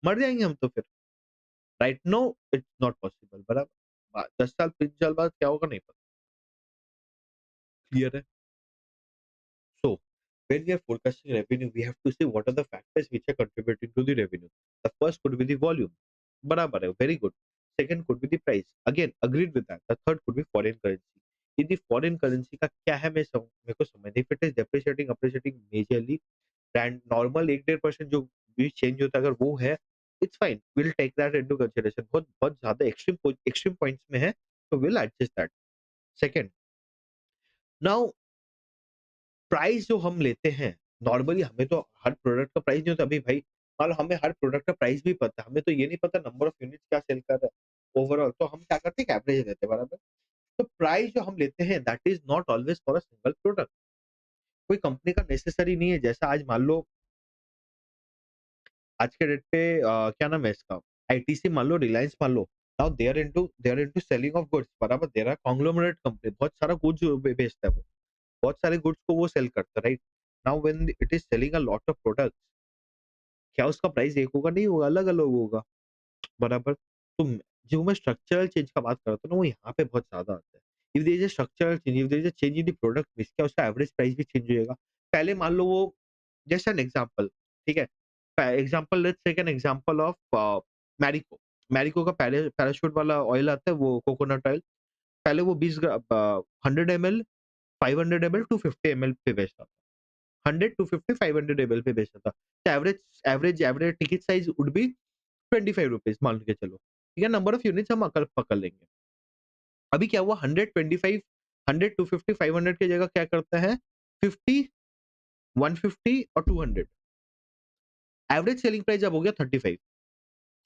मर जाएंगे हम तो फिर। Right? No, it's not possible. बराबर? 10 साल 3 साल बाद क्या होगा नहीं पता। क्लियर है? So, when we are forecasting revenue, we have to see what are the factors which are contributing to the revenue. The first could be the volume. बराबर है, very good. Second could be the price. Again, agreed with that. The third could be foreign currency. यदि foreign currency का क्या है, मेरे को समझ, if it is depreciating, appreciating majorly, and normal 1-1.5% जो भी चेंज होता है, अगर वो है, it's fine. We'll take that into consideration. बहुत बहुत ज्यादा extreme points में है, तो we'll adjust that. Second, now price जो हम लेते हैं, नॉर्मली हमें तो हर प्रोडक्ट का प्राइस नहीं होता। अभी भाई मान लो हमें हर प्रोडक्ट का प्राइस भी पता है, हमें तो ये नहीं पता नंबर ऑफ यूनिट्स क्या सेल कर रहा है ओवरऑल, तो हम क्या करते हैं, एवरेज लेते हैं। बराबर? तो प्राइस जो हम लेते हैं, that is not always for a single product. कोई कंपनी का नेसेसरी नहीं है। जैसा आज मान लो, आज के डेट पे क्या नाम है इसका, आईटीसी मान लो, रिलायंस मान लो, now they are into selling of goods. बराबर? दे आर कॉन्ग्लोमरेट कंपनी, बहुत सारा गुड्स बेचता है वो, बहुत सारे गुड्स को वो सेल करता है। Right? Now when it is selling a lot of products, क्या उसका प्राइस एक होगा? नहीं होगा, अलग-अलग होगा। बराबर? तो जो मैं स्ट्रक्चरल चेंज का बात कर रहा था ना, वो यहाँ पे बहुत ज़्यादा आता है। If there is a structural change, if there is a change in the product mix, क्या उसका एवरेज प्राइस भी चेंज होएगा? पहले मान लो वो, जस्ट एन एग्जांपल, ठीक है? Example, let's take an example of Marico. Marico का पैराशूट वाला ऑयल आता है, वो कोकोनट ऑयल। पहले वो 100 एमएल, 500 एमएल, 250 एमएल पे बेचता था। 100, 250, 500 एमएल पे बेचता था। तो average ticket size would be ₹25 मान के चलो। ठीक है? नंबर ऑफ यूनिट्स हम अकल पकड़ लेंगे। अभी क्या हुआ, 100, 25, 100, 250, 500 की जगह क्या करता है, 50, 150 और 200। एवरेज सेलिंग प्राइस अब हो गया 35।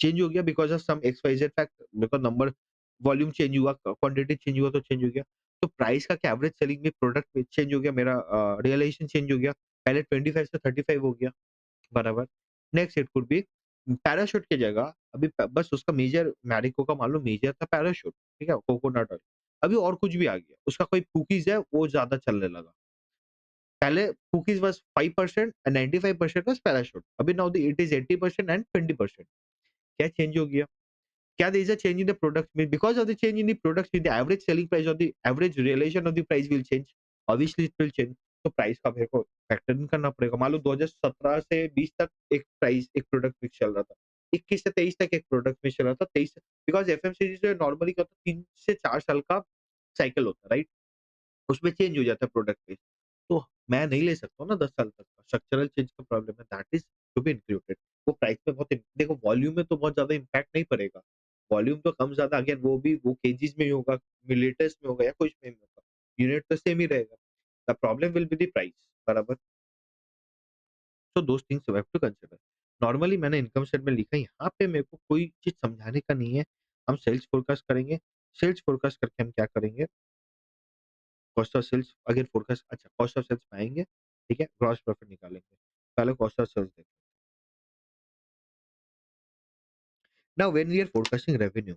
चेंज हो गया because of some X Y Z factor, because number, volume change हुआ, क्वांटिटी चेंज हुआ, तो चेंज हो गया। तो प्राइस का क्या, एवरेज सेलिंग में प्रोडक्ट में चेंज हो गया, मेरा रियलाइजेशन चेंज हो गया। पहले 25 से 35 हो गया। बराबर? Next it could be parachute की जगह, अभी बस उसका मेजर, मैरिको का मान लो मेजर था पैराशूट, ठीक है? Coconut oil. अभी और कुछ भी आ गया, उसका कोई कुकीज़ है, वो ज़्यादा चलने लगा। पहले cookies was 5% and 95% was Parachute. अभी now the it is 80% and 20%। क्या चेंज हो गया? क्या there is a change in the product mix? Because of the change in the product mix, the average selling price or the average realization of the price will change. Obviously it will change. तो price का मेरे को factor in करना पड़ेगा। मान लो 2017 से 20 तक एक प्राइस, एक प्रोडक्ट मिक्स चल रहा था। 21 से 23 तक एक प्रोडक्ट मिक्स चल रहा था। 23 से, बिकॉज़ एफएमसीजी जो है नॉर्मली क्या होता है, 3 से 4 साल का साइकिल होता है, राइट? उसमें चेंज हो जाता है प्रोडक्ट बेस। तो मैं नहीं ले सकता हूँ ना 10 साल तक का, स्ट्रक्चरल चेंज का प्रॉब्लम है, that is to be included. वो प्राइस पे बहुत देखो, वॉल्यूम में तो बहुत ज़्यादा इम्पैक्ट नहीं पड़ेगा। वॉल्यूम तो कम ज़्यादा, अगेन वो भी वो केजीज़ में ही होगा, मिलीलीटर्स में होगा या कुछ में भी होगा। यूनिट तो सेम ही रहेगा। The problem will be the price. बराबर? So those things you have to consider. Normally मैंने इनकम स्टेटमेंट में लिखा है, यहाँ पे मेरे को कोई चीज़ समझाने का नहीं है। हम सेल्स फोरकास्ट करेंगे। सेल्स फोरकास्ट करके हम क्या करेंगे, cost of sales again forecast, अच्छा कॉस्ट ऑफ सेल्स पाएँगे, ठीक है? ग्रॉस प्रॉफिट निकालेंगे। पहले कॉस्ट ऑफ सेल्स देखते हैं। Now when we are forecasting revenue,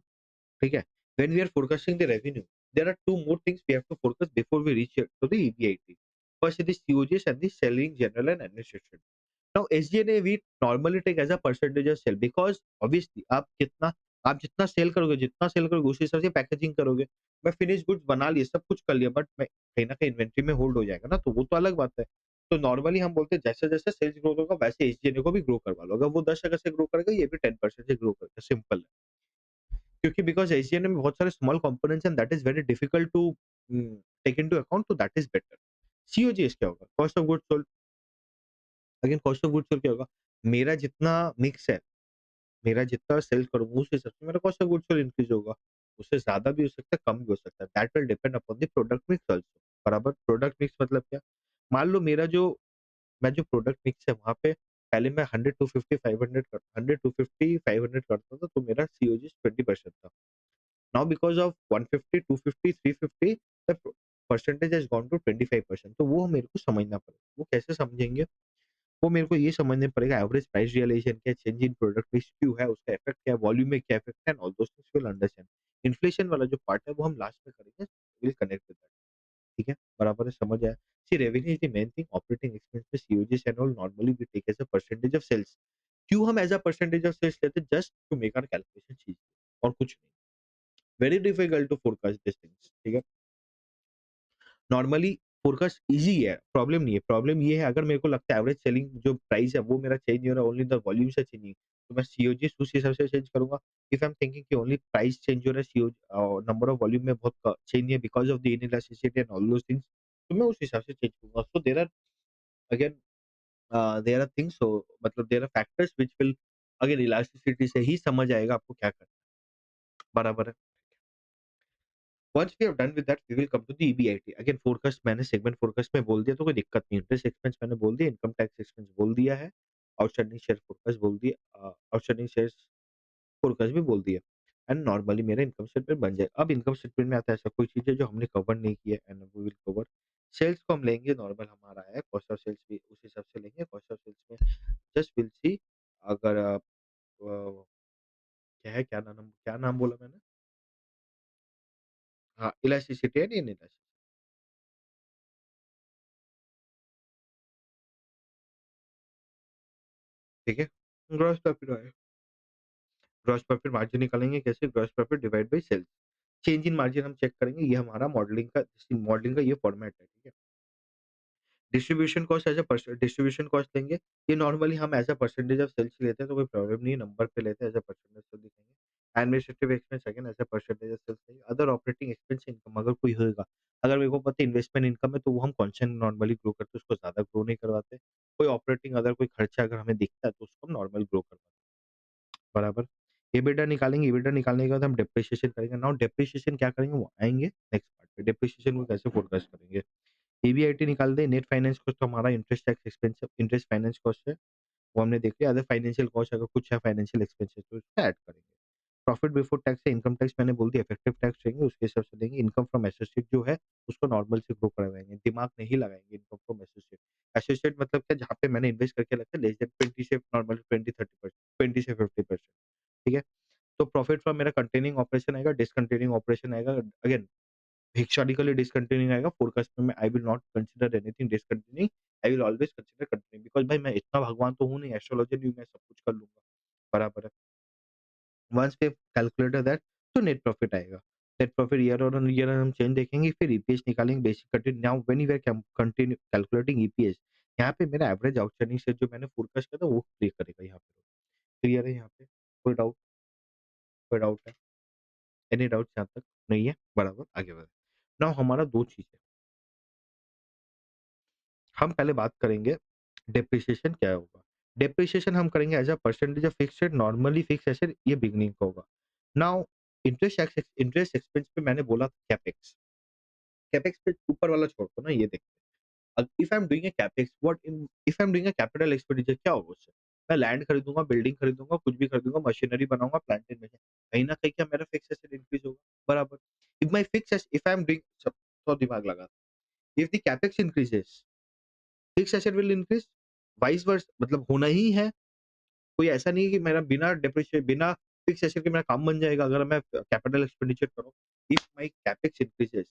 ठीक है, when we are forecasting the revenue, there are two more things we have to focus before we reach to the EBIT. First is the COGS and the selling general and administration. Now SG&A we normally take as a percentage of sale because obviously आप जितना cell करोगे उस हिसाब से packaging करोगे। मैं finish goods बना लिए, सब कुछ कर लिया, बट मैं कहीं न कहीं इन्वेंटरी में होल्ड हो जाएगा ना, तो वो तो अलग बात है। तो नॉर्मली हम बोलते हैं जैसे-जैसे सेल्स ग्रोथ होगा वैसे एसजी&ए को भी ग्रो करवा लो। अगर वो 10 अगर से ग्रो करेगा, ये भी 10% से ग्रो करेगा, सिंपल है। क्योंकि बिकॉज़ एसजी&ए में बहुत सारे small components and that is very difficult to take into account, तो दैट इज़ बेटर। सीओजीएस क्या होगा? Cost of goods sold. Again cost of goods sold क्या होगा? मेरा जितना मिक्स है, मेरा जितना सेल करूँगा उस हिसाब से मेरा cost of goods sold increase होगा। उससे ज़्यादा भी हो सकता है, कम भी हो सकता है। That will depend upon the product mix also. बराबर? प्रोडक्ट मिक्स मतलब क्या? मान लो मैं जो प्रोडक्ट मिक्स है वहाँ पे पहले मैं 100, 250, 500 100, 250, 500 करता था, तो मेरा सीओजीएस 20% था। Now because of 150, 250, 350, the percentage has gone to 25%, तो वो मेरे को समझना पड़ेगा। वो कैसे समझेंगे? वो मेरे को ये समझना पड़ेगा एवरेज प्राइस रियलाइजेशन क्या है, चेंज इन प्रोडक्ट मिक्स क्यों है, उसका इफेक्ट क्या है, वॉल्यूम में क्या इफेक्ट है, and all those things will understand. Inflation वाला जो पार्ट है वो हम लास्ट में करेंगे, विल कनेक्ट विद दैट। ठीक है? बराबर है, समझ आया? See revenue is the main thing, operating expense में COGS and all normally we take as a percentage of sales. क्यों हम as a percentage of sales लेते हैं? Just to make our calculation easy और कुछ नहीं। Very difficult to forecast this things, ठीक है? नॉर्मली फोरकास्ट ईज़ी है, प्रॉब्लम नहीं है। प्रॉब्लम ये है अगर मेरे को लगता है एवरेज सेलिंग जो प्राइस है वो मेरा चेंज नहीं हो रहा, ओनली द वॉल्यूम से चेंजिंग, तो मैं सीओजीएस उस हिसाब से चेंज करूँगा। इफ आई एम थिंकिंग कि ओनली प्राइस चेंज हो रहा है, नंबर ऑफ वॉल्यूम में बहुत चेंज नहीं है because of the inelasticity and all those things, तो मैं उस हिसाब से चेंज करूँगा। So again there are things, so मतलब there are factors which will again elasticity से ही समझ आएगा आपको क्या करना है। बराबर है? Once we have done with that we will come to the EBIT. Again forecast मैंने सेगमेंट फोरकास्ट में बोल दिया तो कोई दिक्कत नहीं। इंटरेस्ट एक्सपेंस मैंने बोल दिया, इनकम टैक्स एक्सपेंस बोल दिया है, आउटस्टैंडिंग शेयर फोरकास्ट बोल दिया, आउटस्टैंडिंग शेयर्स फोरकास्ट भी बोल दिया, एंड नॉर्मली मेरा इनकम स्टेटमेंट बन जाएगा। अब इनकम स्टेटमेंट में आता है ऐसा कोई चीज़ है जो हमने कवर नहीं किया है, and we will cover. Sales को हम लेंगे, नॉर्मल हमारा है, कॉस्ट ऑफ सेल्स भी उस हिसाब से लेंगे। कॉस्ट ऑफ सेल्स में जस्ट विल सी, अगर क्या नाम बोला मैंने? हाँ, इलास्टिसिटी एंड इनइलास्टिसिटी, ठीक है? ग्रॉस प्रॉफिट आएगा। ग्रॉस प्रॉफिट मार्जिन निकालेंगे कैसे? Gross profit divide by sales. Change in margin हम चेक करेंगे, ये हमारा मॉडलिंग का ये फॉर्मेट है, ठीक है? Distribution cost as a distribution cost लेंगे। ये नॉर्मली हम as a percentage of sales लेते हैं, तो कोई प्रॉब्लम नहीं है, नंबर पे लेते हैं, एज़ अ परसेंटेज सेल दिखाएँगे। Administrative expense again as a percentage of sales लेंगे। अदर ऑपरेटिंग एक्सपेंस इनकम अगर कोई होएगा, अगर मेरे को पता है इन्वेस्टमेंट इनकम है, तो वो हम कॉन्स्टेंट नॉर्मली ग्रो करते हैं, उसको ज़्यादा ग्रो नहीं करवाते। कोई ऑपरेटिंग अदर कोई खर्चा अगर हमें दिखता है, तो उसको हम नॉर्मल ग्रो करवाते हैं। बराबर। एबिटा निकालेंगे, एबिटा निकालने के बाद हम डेप्रिसिएशन करेंगे। नाउ डेप्रिसिएशन क्या करेंगे वो आएँगे नेक्स्ट पार्ट पे। डेप्रिसिएशन को कैसे फोरकास्ट करेंगे? ईबीआईटी निकाल दें, नेट फाइनेंस कॉस्ट तो हमारा इंटरेस्ट टैक्स एक्सपेंस है, इंटरेस्ट फाइनेंस कॉस्ट है, वो हमने देख लिया। अदर फाइनेंशियल कॉस्ट अगर कुछ है फाइनेंशियल एक्सपेंसेस तो उसको ऐड करेंगे। प्रॉफिट बिफोर टैक्स है, इनकम टैक्स मैंने बोल दिया, इफेक्टिव टैक्स रहेंगे उसके हिसाब से देंगे। इनकम फ्रॉम एसोसिएट जो है उसको नॉर्मल से ग्रो करवाएँगे, दिमाग नहीं लगाएँगे इनकम फ्रॉम एसोसिएट। एसोसिएट मतलब क्या? जहाँ पे मैंने इन्वेस्ट करके रखा है लेस देन 20 से नॉर्मल 20-30%, 20 से 50%, ठीक है? तो प्रॉफिट फ्रॉम मेरा कंटिन्यूइंग ऑपरेशन आएगा, डिसकंटिन्यूइंग ऑपरेशन आएगा। अगेन हिस्टोरिकली डिसकंटिन्यूइंग आएगा, फोरकास्ट में आई will not consider anything discontinuing, I will always consider continuing because भाई मैं इतना भगवान तो हूँ नहीं, एस्ट्रोलॉजर नहीं हूँ, मैं सब कुछ कर लूँगा, बराबर है। Once we have calculated that, तो नेट प्रॉफिट आएगा। Net profit year on year हम चेंज देखेंगे, फिर ईपीएस निकालेंगे, basic continue. Now when we are continue calculating EPS, यहाँ पे मेरा एवरेज आउटस्टैंडिंग शेयर जो मैंने फोरकास्ट किया था वो प्ले करेगा यहाँ पे। क्लियर है यहाँ पे? कोई डाउट है? एनी डाउट यहाँ तक? नहीं है? बराबर, आगे बढ़ें। नाउ हमारा 2 चीज़ है। हम पहले बात करेंगे डेप्रिसिएशन क्या होगा। डेप्रिसिएशन हम करेंगे as a percentage of fixed asset, normally fixed asset ये बिगिनिंग का होगा। नाउ इंटरेस्ट एक्सपेंस पे मैंने बोला कैपेक्स। कैपेक्स पे ऊपर वाला छोड़ दो ना, ये देखते हैं। If I am doing a capex if I am doing a capital expenditure क्या होगा उससे? मैं लैंड खरीदूँगा, बिल्डिंग खरीदूँगा, कुछ भी खरीदूँगा, मशीनरी बनाऊँगा, प्लांट एंड मशीन। कहीं न कहीं क्या मेरा फिक्स्ड एसेट इंक्रीज़ होगा, बराबर। इफ आई एम डूइंग सब थोड़ा दिमाग लगा। If the capex increases, fixed asset will increase, vice versa मतलब होना ही है। कोई ऐसा नहीं है कि मेरा बिना फिक्स एसेट के मेरा काम बन जाएगा अगर मैं कैपिटल एक्सपेंडिचर करूँ। If my capex increases,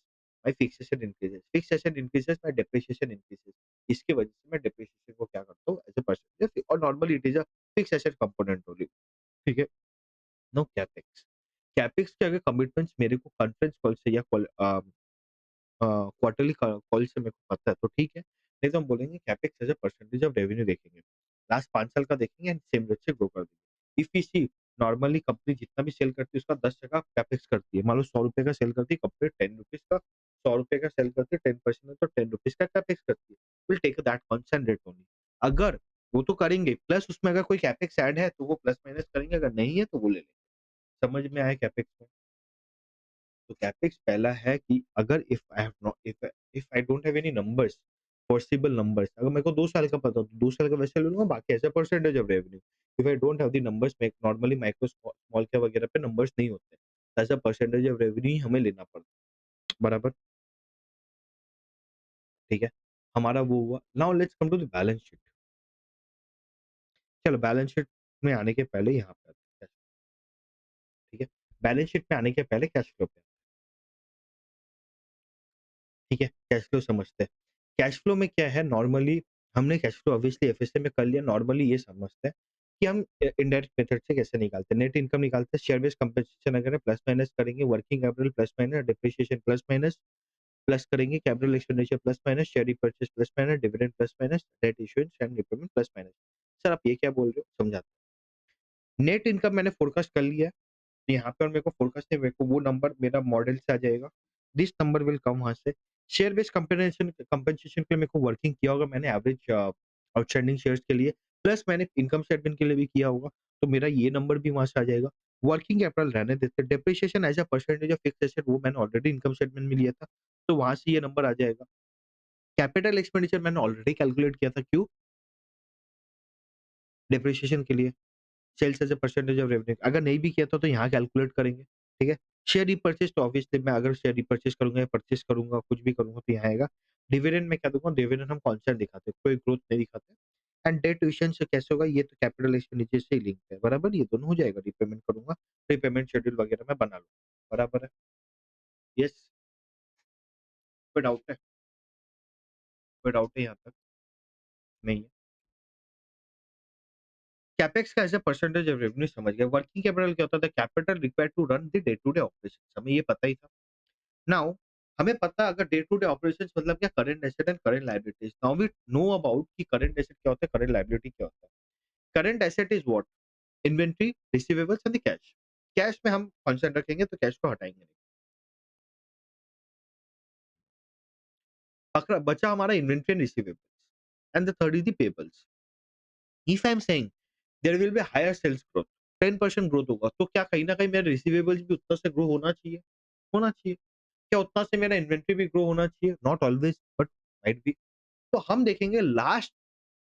my fix asset increases, fix asset increases, my depreciation increases. इसकी वजह से मैं डेप्रिसिएशन को क्या करता हूँ एज़ अ परसेंटेज और normally it is a fix asset component only, ठीक है? No capex. कैपेक्स के अगर कमिटमेंट्स मेरे को कॉन्फ्रेंस कॉल से या क्वार्टरली कॉल से मेरे को पता है तो ठीक है, नहीं तो हम बोलेंगे capex as a percentage of revenue देखेंगे। लास्ट 5 साल का देखेंगे एंड सेम रेट से ग्रो कर देंगे। If we see normally company जितना भी सेल करती है उसका 10% कैपेक्स करती है। मान लो ₹100 का सेल करती है, कंपनी ₹10 का, ₹100 का सेल करती है 10% है तो ₹10 का कैपेक्स करती है। Will take that constant rate only. अगर वो तो करेंगे प्लस उसमें अगर कोई कैपेक्स ऐड है तो वो प्लस माइनस करेंगे, अगर नहीं है तो वो ले लेंगे। समझ में आया कैपेक्स में? तो कैपेक्स पहला है कि अगर if I don't have any numbers, possible numbers, अगर मेरे को 2 साल का पता हो तो 2 साल का वैसे ले लूँगा, बाकी as a percentage of revenue. If I don't have the numbers, मैं नॉर्मली माइक्रो स्मॉल कैप वगैरह पे नंबर्स नहीं होते। As a percentage of revenue ही हमें लेना पड़ता है, बराबर? ठीक है? हमारा वो हुआ। Now let's come to the balance sheet. चलो बैलेंस शीट में आने के पहले यहाँ पे आते हैं, ठीक है? बैलेंस शीट में आने के पहले कैश फ्लो पे, ठीक है? कैश फ्लो समझते हैं। कैश फ्लो में क्या है नॉर्मली हमने कैश फ्लो ऑब्वियसली एफएसए में कर लिया, नॉर्मली ये समझते हैं कि हम इनडायरेक्ट मेथड से कैसे निकालते हैं। नेट इनकम निकालते हैं, शेयर बेस्ड कंपनसेशन अगर है प्लस माइनस करेंगे, working capital plus minus, depreciation plus minus, plus करेंगे capital expenditure plus minus, share repurchase plus minus, dividend plus minus, debt issuance and repayment plus minus. Sir आप ये क्या बोल रहे हो? समझाता हूँ। नेट इनकम मैंने फोरकास्ट कर लिया है। यहाँ पे और मेरे को फोरकास्ट नहीं, मेरे को वो नंबर मेरा मॉडल से आ जाएगा। दिस नंबर विल कम वहाँ से। शेयर बेस्ड कंपनसेशन कंपनसेशन के लिए मेरे को वर्किंग किया होगा मैंने एवरेज आउटस्टैंडिंग शेयर्स के लिए, प्लस मैंने इनकम स्टेटमेंट के लिए भी किया होगा, तो मेरा ये नंबर भी वहाँ से आ जाएगा। वर्किंग कैपिटल रहने देते हैं, depreciation as a percentage of fixed asset वो मैंने ऑलरेडी इनकम स्टेटमेंट में लिया था, तो वहाँ से ये नंबर आ जाएगा। कैपिटल एक्सपेंडिचर मैंने ऑलरेडी कैलकुलेट किया था, क्यों? डेप्रिसिएशन के लिए। Sales as a percentage of revenue अगर नहीं भी किया था तो यहाँ कैलकुलेट करेंगे, ठीक है? शेयर रिपर्चेज़ तो ऑब्वियसली मैं अगर शेयर रिपर्चेज़ करूँगा या परचेज़ करूँगा, कुछ भी करूँगा तो यहाँ आएगा। डिविडेंड मैं क्या दूँगा, डिविडेंड हम कांस्टेंट दिखाते हैं, कोई ग्रोथ नहीं दिखाते। एंड डेट इश्यूएंस कैसे होगा, ये तो कैपिटल एक्सपेंडिचर से ही लिंक है, बराबर? ये दोनों हो जाएगा, रिपेमेंट करूँगा, रिपेमेंट शेड्यूल वगैरह मैं बना लूँगा, बराबर है? यस, कोई डाउट है? कोई डाउट है यहाँ तक? नहीं है। कैपेक्स का as a percentage of revenue समझ गए। वर्किंग कैपिटल क्या होता था? Capital required to run the day to day operations, हमें ये पता ही था। नाउ हमें पता है अगर डे टू डे ऑपरेशंस मतलब क्या, current asset and current liabilities. Now we know about कि करंट एसेट क्या होता है, करंट लायबिलिटी क्या होता है। Current asset is what? Inventory, receivables and the cash. Cash में हम कांस्टेंट रखेंगे तो कैश को हटाएंगे नहीं। बचा हमारा inventory and receivables and the third is the payables. If I am saying there will be higher sales growth, 10% growth होगा तो क्या कहीं ना कहीं मेरे रिसीवेबल्स भी उतना से ग्रो होना चाहिए? होना चाहिए। क्या उतना से मेरा इन्वेंटरी भी ग्रो होना चाहिए? Not always but might be. तो हम देखेंगे लास्ट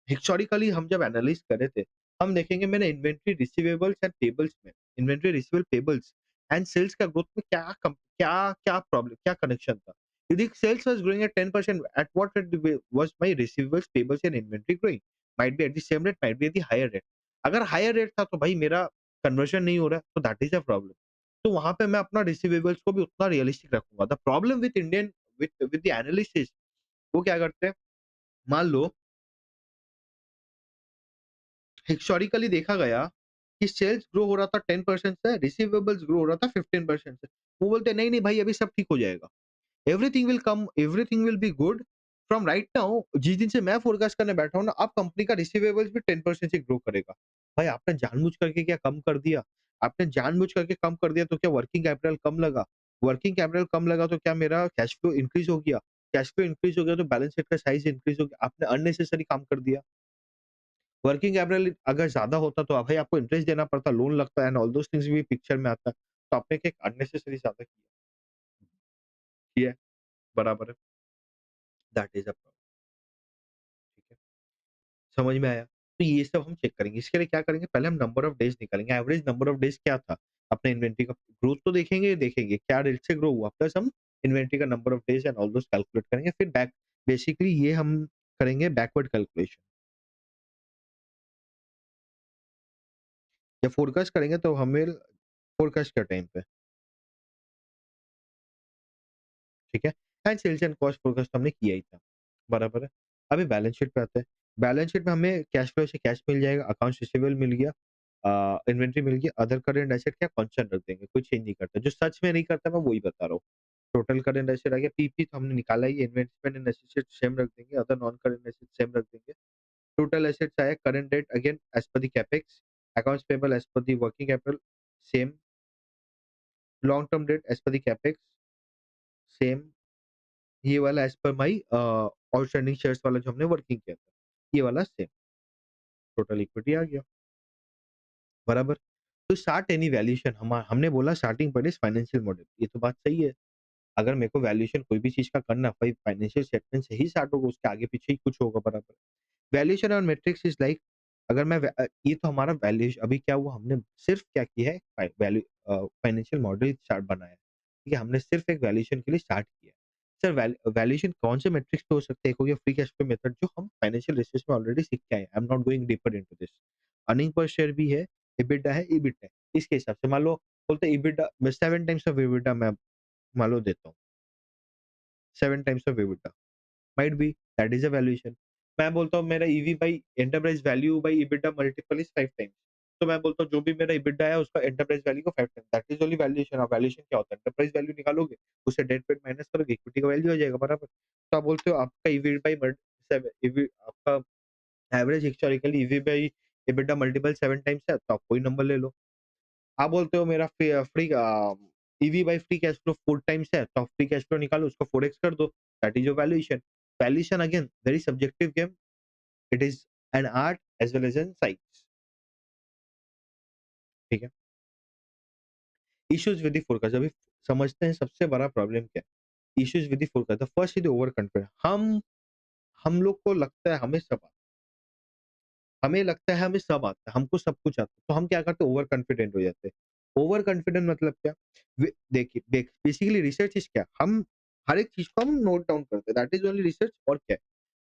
हिस्टोरिकली हम जब एनालाइज़ कर रहे थे, हम देखेंगे मैंने इन्वेंटरी रिसीवेबल्स एंड पेबल्स में, inventory receivable payables and sales का ग्रोथ में क्या प्रॉब्लम, क्या कनेक्शन था? यदि sales was growing at 10% at what rate was my receivables, payables and inventory growing? Might be at the same rate, might be at the higher rate. अगर higher rate था तो भाई मेरा कन्वर्जन नहीं हो रहा है, तो दैट इज़ अ प्रॉब्लम। तो वहाँ पे मैं अपना रिसीवेबल्स को भी उतना रियलिस्टिक रखूँगा। The problem with Indian with the analysis, वो क्या करते हैं, मान लो हिस्टोरिकली देखा गया कि सेल्स ग्रो हो रहा था 10% से, रिसीवेबल्स ग्रो हो रहा था 15% से। वो बोलते हैं नहीं नहीं भाई अभी सब ठीक हो जाएगा, everything will come, everything will be good from right now. जिस दिन से मैं फोरकास्ट करने बैठा हूँ ना, अब कंपनी का रिसीवेबल्स भी 10% से ग्रो करेगा। भाई आपने जानबूझ करके क्या कम कर दिया? आपने जानबूझ करके कम कर दिया तो क्या वर्किंग कैपिटल कम लगा? वर्किंग कैपिटल कम लगा तो क्या मेरा कैश फ्लो इंक्रीज हो गया? कैश फ्लो इंक्रीज हो गया तो बैलेंस शीट का साइज इंक्रीज हो गया। आपने अननेसेसरी काम कर दिया। वर्किंग कैपिटल अगर ज़्यादा होता तो भाई आपको इंटरेस्ट देना पड़ता, लोन लगता है एंड ऑल दोज़ थिंग्स भी पिक्चर में आता है। तो आपने क्या अननेसेसरी ज़्यादा किया है, बराबर है, दैट इज़ अ प्रॉब्लम, ठीक है। समझ में आया? तो ये सब हम चेक करेंगे। इसके लिए क्या करेंगे, पहले हम नंबर ऑफ डेज़ निकालेंगे, एवरेज नंबर ऑफ डेज़ क्या था? अपने इन्वेंटरी का ग्रोथ तो देखेंगे ही देखेंगे, क्या रेट से ग्रो हुआ, प्लस हम इन्वेंटरी का number of days and all those calculate करेंगे। फिर बेसिकली ये हम करेंगे बैकवर्ड कैलकुलेशन। जब फोरकास्ट करेंगे तो हमें फोरकास्ट के टाइम पे, ठीक है? And sales and cost forecast हमने किया ही था, बराबर है? अभी बैलेंस शीट पे आते हैं। बैलेंस शीट में हमें कैश फ्लो से कैश मिल जाएगा, अकाउंट्स रिसीवेबल मिल गया, इन्वेंटरी मिल गया, अदर करंट एसेट क्या कांस्टेंट रख देंगे, कोई चेंज नहीं करता। जो सच में नहीं करता मैं वही बता रहा हूँ। टोटल करंट एसेट आ गया, पीपी तो हमने निकाला ही है, इन्वेस्टमेंट एंड एसेट सेम रख देंगे, other non current asset same रख देंगे। टोटल एसेट्स आया, current debt again as per the capex, accounts payable as per the working capital same, long term debt as per the capex same, ये वाला as per माई outstanding shares वाला जो हमने working किया था, ये वाला सेम। टोटल इक्विटी आ गया, बराबर। तो स्टार्ट एनी वैल्यूएशन, हमने बोला starting point is financial model, ये तो बात सही है। अगर मेरे को वैल्यूएशन कोई भी चीज का करना भाई फाइनेंशियल स्टेटमेंट से ही स्टार्ट होगा, उसके आगे पीछे ही कुछ होगा, बराबर। वैल्यूएशन और मैट्रिक्स इज लाइक, अगर ये तो हमारा वैल्यूएशन अभी क्या हुआ, हमने सिर्फ क्या किया है, वैल्यू फाइनेंशियल मॉडल चार्ट बनाया है, ठीक है? हमने सिर्फ एक वैल्यूएशन के लिए स्टार्ट किया है। सर वैल्यूएशन कौन से मैट्रिक्स पे हो सकते हैं? एक हो गया फ्री कैश फ्लो मेथड, जो हम फाइनेंशियल रिसर्च में ऑलरेडी सीख के आए हैं, I am not going deeper into this. Earning per share भी है, एबिटा है, ईबिट है। इसके हिसाब से मान लो बोलते हैं एबिटा मैं 7 टाइम्स ऑफ एबिटा मैं मान लो देता हूँ, 7 times of EBITDA might be that is a valuation. मैं बोलता हूँ मेरा EV by enterprise value by EBITDA multiple is 5 times, तो मैं बोलता हूँ जो भी मेरा इबिटा है उसका एंटरप्राइज वैल्यू को 5 times, that is only valuation. और वैल्यूएशन क्या होता है? एंटरप्राइज वैल्यू निकालोगे, उससे डेट पेड माइनस करोगे, इक्विटी का वैल्यू हो जाएगा, बराबर। तो आप बोलते हो आपका ईवी बाई आपका average historically EV by EBITDA multiple 7 times है, तो आप कोई नंबर ले लो। आप बोलते हो मेरा free EV by free cash flow 4 times है, तो आप फ्री कैश फ्लो निकालो, उसको 4x कर दो, that is your valuation. Valuation again very subjective game, it is an art as well as an science, ठीक है? इश्यूज विद द फोरकास्ट, अभी समझते हैं सबसे बड़ा प्रॉब्लम क्या है। Issues with the forecast, the first is over confidence. हम लोग को लगता है हमें लगता है हमें सब आता है, हमको सब कुछ आता है, तो हम क्या करते हैं, ओवर कॉन्फिडेंट हो जाते हैं। ओवर कॉन्फिडेंट मतलब क्या? देखिए बेसिकली रिसर्च इज क्या, हम हर एक चीज को हम नोट डाउन करते हैं, दैट इज ओनली रिसर्च। और क्या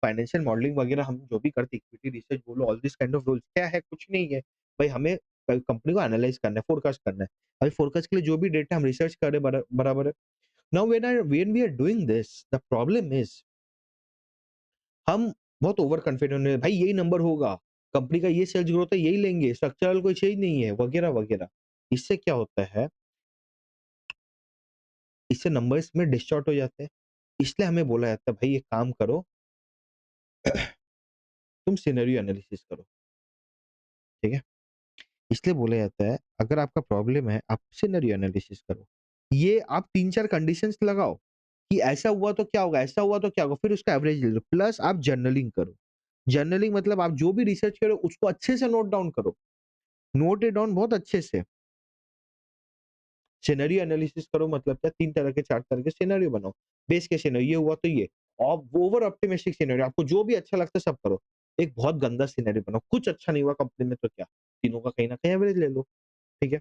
फाइनेंशियल मॉडलिंग वगैरह हम जो भी करते, इक्विटी रिसर्च बोलो, all this kind of roles क्या है, कुछ नहीं है भाई। हमें कंपनी को एनालाइज करना है, फोरकास्ट करना है। अभी फोरकास्ट के लिए जो भी डेटा हम रिसर्च कर रहे हैं, बराबर है। Now when we are doing this, the problem is हम बहुत ओवर कॉन्फिडेंट है, भाई यही नंबर होगा, कंपनी का ये सेल्स ग्रोथ है, यही लेंगे, स्ट्रक्चरल कोई चेंज नहीं है, वगैरह वगैरह। इससे क्या होता है, इससे नंबर्स में डिस्टॉर्ट हो जाते हैं। इसलिए हमें बोला जाता है भाई एक काम करो, तुम सिनेरियो एनालिसिस करो, ठीक है? इसलिए बोला जाता है अगर आपका प्रॉब्लम है, आप सिनेरियो एनालिसिस करो। ये आप 3-4 कंडीशंस लगाओ कि ऐसा हुआ तो क्या होगा, ऐसा हुआ तो क्या होगा, फिर उसका एवरेज ले लो, प्लस आप जर्नलिंग करो। जर्नलिंग मतलब आप जो भी रिसर्च करो उसको अच्छे से नोट डाउन करो, नोट इट डाउन बहुत अच्छे से। सिनेरियो एनालिसिस करो मतलब क्या, 3 तरह के 4 तरह के सिनेरियो बनाओ। बेस केस सिनेरियो ये हुआ तो ये, और ओवर ऑप्टिमिस्टिक सिनेरियो आपको जो भी अच्छा लगता है सब करो। एक बहुत गंदा सिनेरियो बनाओ, कुछ अच्छा नहीं हुआ कंपनी में तो क्या, तीनों का कहीं न कहीं एवरेज ले लो, ठीक है?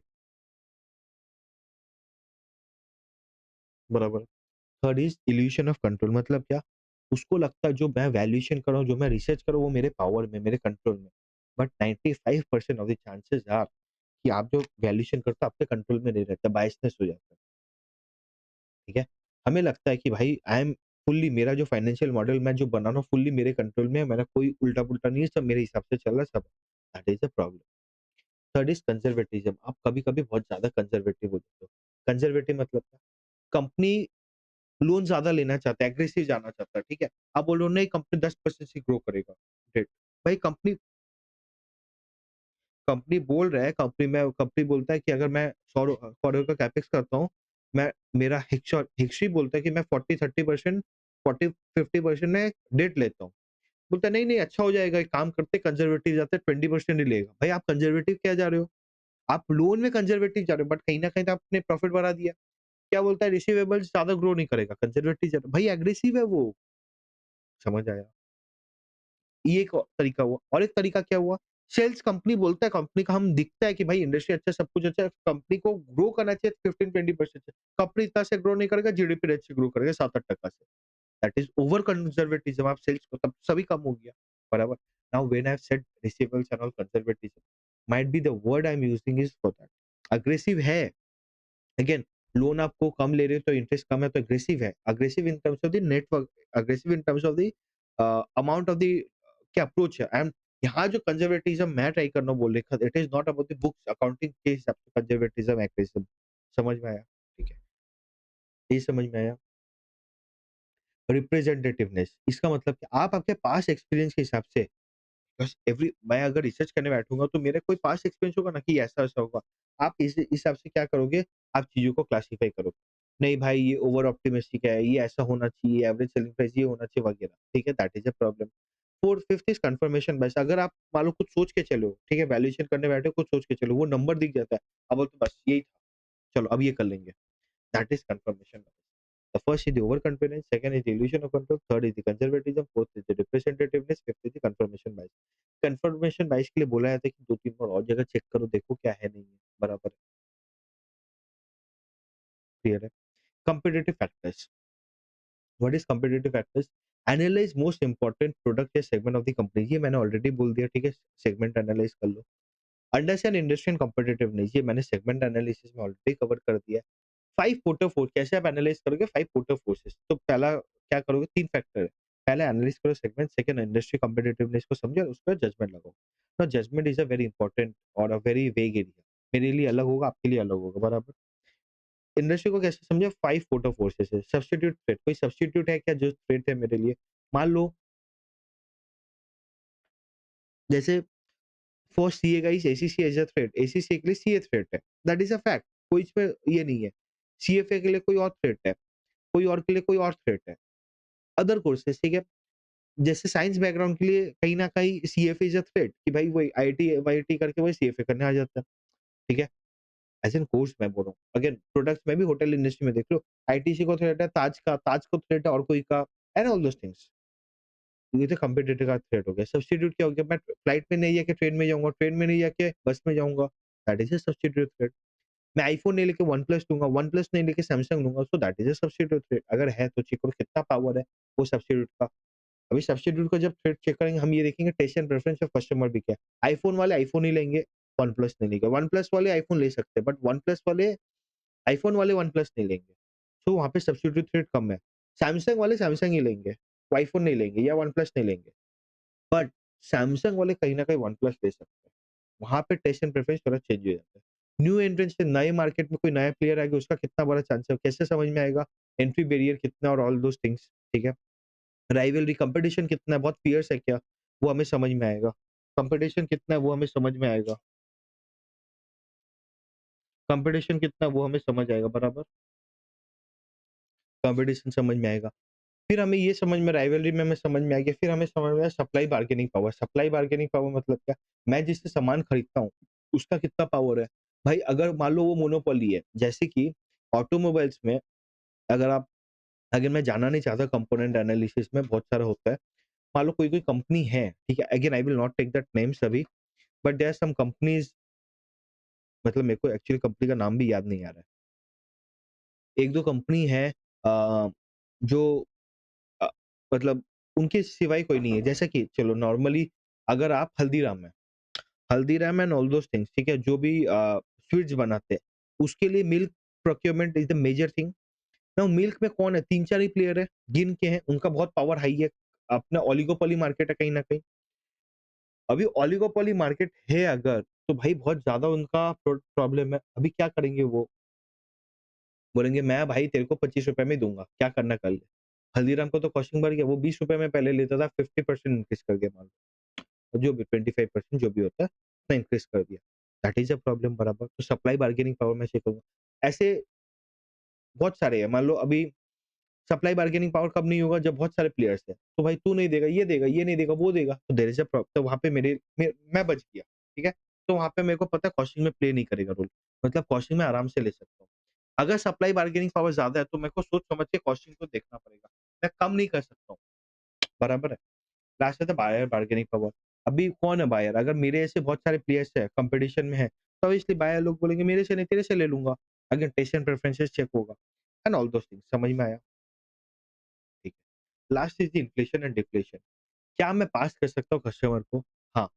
बराबर। Third is evolution of control, मतलब क्या? उसको लगता है जो मैं वैल्यूएशन कर रहा हूँ, जो मैं रिसर्च कर रहा हूँ वो मेरे पावर में, मेरे कंट्रोल में। But 95% of the chances are कि आप जो वैल्यूएशन करते हो आपके कंट्रोल में नहीं रहता, बायसनेस हो जाता है। ठीक है? हमें लगता है कि भाई आई एम फुल्ली, मेरा जो फाइनेंशियल मॉडल मैं जो बना रहा हूँ फुल्ली मेरे कंट्रोल में है, मेरा कोई उल्टा-पुल्टा नहीं है, सब मेरे हिसाब से चल रहा है सब। That is the problem. Third is conservatism, आप कभी-कभी बहुत ज़्यादा कंज़र्वेटिव हो जाते हो। कंज़र्वेटिव मतलब क्या? कंपनी लोन ज़्यादा लेना चाहता है, एग्रेसिव जाना चाहता है, ठीक है? आप बोल रहे हो नहीं कंपनी 10% से ग्रो करेगा, ग्रेट। भाई कंपनी बोल रहा है, कंपनी बोलता है कि अगर मैं 100 करोड़ का कैपेक्स करता हूँ, मैं मेरा हिस्ट्री बोलता है कि मैं 40-30% 40-50% में डेट लेता हूँ। बोलता है नहीं-नहीं अच्छा हो जाएगा, एक काम करते हैं कंजर्वेटिव जाते हैं 20% ही लेगा। भाई आप कंजर्वेटिव क्या जा रहे हो? आप लोन में कंजर्वेटिव जा रहे हो बट कहीं न कहीं तो आपने प्रॉफिट बढ़ा दिया। क्या बोलता है रिसीवेबल्स ज़्यादा ग्रो नहीं करेगा, कंजर्वेटिव जा रहा है। भाई एग्रेसिव है वो, समझ आया? ये एक तरीका हुआ और एक तरीका क्या हुआ, सेल्स कंपनी बोलता है, कंपनी का हम दिखता है कि भाई इंडस्ट्री अच्छा है, सब कुछ अच्छा है, कंपनी को ग्रो करना चाहिए 15-20% से। कंपनी इतना से ग्रो नहीं करेगा, जीडीपी रेट से ग्रो करेगा 7-8% से। दैट इज़ ओवर कंजर्वेटिज्म, आप सेल्स को तब सभी कम हो गया, बराबर। Now when I have said receivables and all conservatism, might be the word I am using is for that. Aggressive है। अगेन, लोन आपको कम ले रहे हो तो इंटरेस्ट कम है तो अग्रेसिव है। Aggressive in terms of the network, aggressive in terms of the amount of the क्या अप्रोच है। एंड यहाँ जो कंजर्वेटिज्म मैं ट्राई करना बोल रहा it is not about the books accounting के हिसाब से कंजर्वेटिज्म एग्रेसिव। समझ में आया? ठीक है, ये समझ में आया। रिप्रेजेंटेटिवनेस इसका मतलब कि आप आपके पास एक्सपीरियंस के हिसाब से, बस एवरी मैं अगर रिसर्च करने बैठूँगा तो मेरा कोई पास्ट एक्सपीरियंस होगा ना कि ऐसा-ऐसा होगा। आप इस हिसाब से क्या करोगे, आप चीज़ों को क्लासिफाई करोगे। नहीं भाई ये ओवर ऑप्टिमिस्टिक है, ये ऐसा होना चाहिए, एवरेज सेलिंग प्राइस ये होना चाहिए वगैरह, ठीक है? That is a problem. 4th 5th is confirmation bias. अगर आप मान लो कुछ सोच के चले हो, ठीक है? वैल्यूएशन करने बैठे हो कुछ सोच के चलो, वो नंबर दिख जाता है। अब बोलते हो बस यही था, चलो अब ये कर लेंगे। That is confirmation bias. The first is the overconfidence, second is the illusion of control, third is the conservatism, fourth is the representativeness, fifth is the confirmation bias. Confirmation bias के लिए बोला जाता है कि 2-3 बार और जगह चेक करो, देखो क्या है नहीं है, बराबर है, क्लियर है। Competitive factors. What is competitive factors? Analyze most important product या segment of the company. ये मैंने ऑलरेडी बोल दिया, ठीक है? सेगमेंट एनालाइज कर लो। अंडरस्टैंड इंडस्ट्री एंड कॉम्पिटिटिवनेस, ये मैंने सेगमेंट एनालिसिस में ऑलरेडी कवर कर दिया है। 5 पोर्टर फोर्स कैसे आप एनालाइज करोगे? 5 पोर्टर फोर्सेस। तो पहला क्या करोगे? 3 फैक्टर है। पहला एनालाइज करो सेगमेंट, सेकंड इंडस्ट्री कॉम्पिटिटिवनेस को समझो और उसके बाद जजमेंट लगाओ। Now judgement is a very important और अ वेरी वेग एरिया। मेरे लिए अलग होगा, आपके लिए अलग होगा, बराबर। इंडस्ट्री को कैसे समझे? 5 पोर्टर फोर्सेस है। सब्स्टिट्यूट थ्रेट, कोई सब्स्टिट्यूट है क्या जो थ्रेट है मेरे लिए? मान लो जैसे for CA guys ACC is a threat, ACC के लिए सीए थ्रेट है, दैट इज अ फैक्ट, कोई इसमें ये नहीं है। सीएफए के लिए कोई और थ्रेट है, कोई और के लिए कोई और थ्रेट है। अदर कोर्सेस, ठीक है? जैसे साइंस बैकग्राउंड के लिए कहीं न कहीं सीएफए इज़ अ थ्रेट कि भाई वही आईआईटी वाईआईटी करके वही सीएफए करने आ जाता है, ठीक है? एज़ एन कोर्स मैं बोल रहा हूँ। अगेन प्रोडक्ट्स में भी होटल इंडस्ट्री में देख लो, आईटीसी को थ्रेट है, ताज का, ताज को थ्रेट है और कोई का, एंड ऑल दोज़ थिंग्स। ये तो कॉम्पिटिटर का थ्रेट हो गया। सब्स्टिट्यूट क्या हो गया? मैं फ्लाइट में नहीं जाके ट्रेन में जाऊँगा, ट्रेन में नहीं जाके बस में जाऊँगा, that is a substitute threat. मैं आईफ़ोन नहीं लेके वनप्लस लूँगा, वनप्लस नहीं लेके सैमसंग लूँगा, so that is a substitute threat. अगर है तो चेक करो कितना पावर है वो सब्स्टिट्यूट का। अभी सब्स्टिट्यूट का जब थ्रेड चेक करेंगे हम ये देखेंगे taste and preference of customer भी क्या है। आईफ़ोन वाले आईफ़ोन ही लेंगे, वनप्लस नहीं लेंगे। वनप्लस वाले आईफ़ोन ले सकते हैं बट वनप्लस वाले आईफ़ोन वाले वनप्लस नहीं लेंगे। सो वहाँ पे सब्स्टिट्यूट थ्रेड कम है। सैमसंग वाले सैमसंग ही लेंगे, वो आईफ़ोन नहीं लेंगे या वनप्लस नहीं लेंगे। बट सैमसंग वाले कहीं न कहीं वनप्लस ले सकते हैं। वहाँ पे टेस्ट एंड प्रेफरेंस थोड़ा चेंज हो जाता है। न्यू एंट्रेंट से नए मार्केट में कोई नया प्लेयर आएगा उसका कितना बड़ा चांस है, कैसे समझ में आएगा? एंट्री बैरियर कितना और ऑल दोज़ थिंग्स, ठीक है? राइवलरी कंपटीशन कितना है, बहुत फियर्स है क्या? वो हमें समझ में आएगा। कंपटीशन कितना है वो हमें समझ में आएगा। कंपटीशन कितना है वो हमें समझ आएगा, बराबर? कंपटीशन समझ में आएगा। फिर हमें ये समझ में राइवलरी में हमें समझ में आ गया, फिर हमें समझ में आया supply bargaining power. Supply bargaining power मतलब क्या? मैं जिससे सामान खरीदता हूँ, उसका कितना पावर है? भाई अगर मान लो वो मोनोपोली है, जैसे कि ऑटोमोबाइल्स में अगर आप अगर मैं जाना नहीं चाहता कंपोनेंट एनालिसिस में बहुत सारा होता है। मान लो कोई-कोई कंपनी है, ठीक है? Again I will not take that names अभी, but there are some companies मतलब मेरे को एक्चुअली कंपनी का नाम भी याद नहीं आ रहा है। 1-2 कंपनी है जो अ, मतलब उनके सिवाय कोई नहीं है। जैसे कि चलो नॉर्मली अगर आप Haldiram and all those things, ठीक है? जो भी स्वीट्स बनाते हैं, उसके लिए milk procurement is the major thing. Now milk में कौन है? 3-4 ही प्लेयर है, गिन के हैं, उनका बहुत पावर हाई है। अपना ओलिगोपोली मार्केट है कहीं न कहीं। अभी ओलिगोपोली मार्केट है अगर, तो भाई बहुत ज़्यादा उनका प्रॉब्लम है। अभी क्या करेंगे वो? बोलेंगे मैं भाई तेरे को ₹25 में दूँगा, क्या करना कर ले। हल्दीराम को तो कॉस्टिंग बढ़ गया, वो ₹20 में पहले लेता था, 50% इंक्रीज़ कर दिया मान लो। जो भी 25% जो भी होता है, उसने इंक्रीज़ कर दिया। दैट इज़ अ प्रॉब्लम बराबर। तो सप्लाई बार्गेनिंग पावर मैं चेक करूँगा। ऐसे बहुत सारे हैं, मान लो अभी सप्लाई बार्गेनिंग पावर कब नहीं होगा? जब बहुत सारे प्लेयर्स हैं। तो भाई तू नहीं देगा, ये नहीं देगा, वो देगा, तो देयर इज़ अ तो वहाँ पे मैं बच गया, ठीक है? तो वहाँ पे मेरे को पता है कॉस्टिंग में प्ले नहीं करेगा रोल, मतलब कॉस्टिंग में आराम से ले सकता हूँ। अगर सप्लाई बार्गेनिंग पावर ज़्यादा है तो मेरे को सोच समझ के कॉस्टिंग को देखना पड़ेगा। मैं कम नहीं कर सकता हूँ, बराबर है? लास्ट है तो बायर बार्गेनिंग पावर। अभी कौन है बायर? अगर मेरे ऐसे बहुत सारे प्लेयर्स हैं, कॉम्पिटिशन में है, तो ऑब्वियसली बायर लोग बोलेंगे मेरे से नहीं तेरे से ले लूँगा। Again taste and preferences check होगा एंड ऑल दोज़ थिंग्स समझ में आया? ठीक है। Last is the inflation and deflation. क्या मैं पास कर सकता हूँ कस्टमर को? हाँ,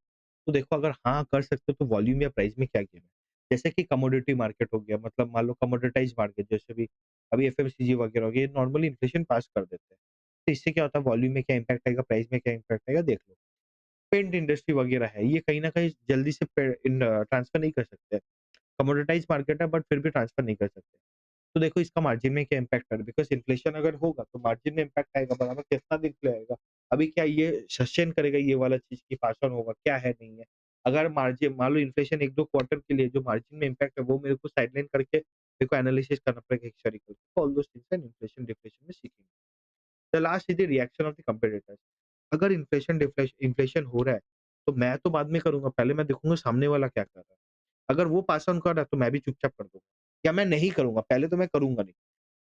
तो देखो अगर हाँ कर सकते हो तो वॉल्यूम या प्राइस में क्या गेम है? जैसे कि कमोडिटी मार्केट हो गया, मतलब मान लो कमोडिटाइज़ मार्केट, जैसे भी अभी एफएमसीजी वगैरह हो गया, ये नॉर्मली इन्फ्लेशन पास कर देते हैं। तो इससे क्या होता है, वॉल्यूम में क्या इम्पैक्ट आएगा, प्राइस में क्या इम्पैक्ट आएगा, देख लो। पेंट इंडस्ट्री वगैरह है, ये कहीं न कहीं जल्दी से ट्रांसफर नहीं कर सकते। कमोडिटाइज़ मार्केट है, बट फिर भी ट्रांसफर नहीं कर सकते। तो देखो इसका मार्जिन में क्या इम्पैक्ट है, बिकॉज़ इन्फ्लेशन अगर होगा तो मार्जिन में इम्पैक्ट आएगा, बराबर कितना दिन के लिए आएगा। अभी क्या ये सस्टेन करेगा ये वाला चीज़ कि पास ऑन होगा, क्या है, नहीं है। अगर मार्जिन मान लो इन्फ्लेशन 1-2 क्वार्टर के लिए जो मार्जिन में इम्पैक्ट है वो मेरे को साइडलाइन करके मेरे को एनालिसिस करना पड़ेगा historical. All those things and inflation deflation में सीखेंगे। The last is the reaction of the competitors. अगर इन्फ्लेशन हो रहा है, तो मैं तो बाद में करूँगा, पहले मैं देखूँगा सामने वाला क्या कर रहा है। अगर वो पास ऑन कर रहा है तो मैं भी चुपचाप कर दूँगा, या मैं नहीं करूँगा, पहले तो मैं करूँगा नहीं।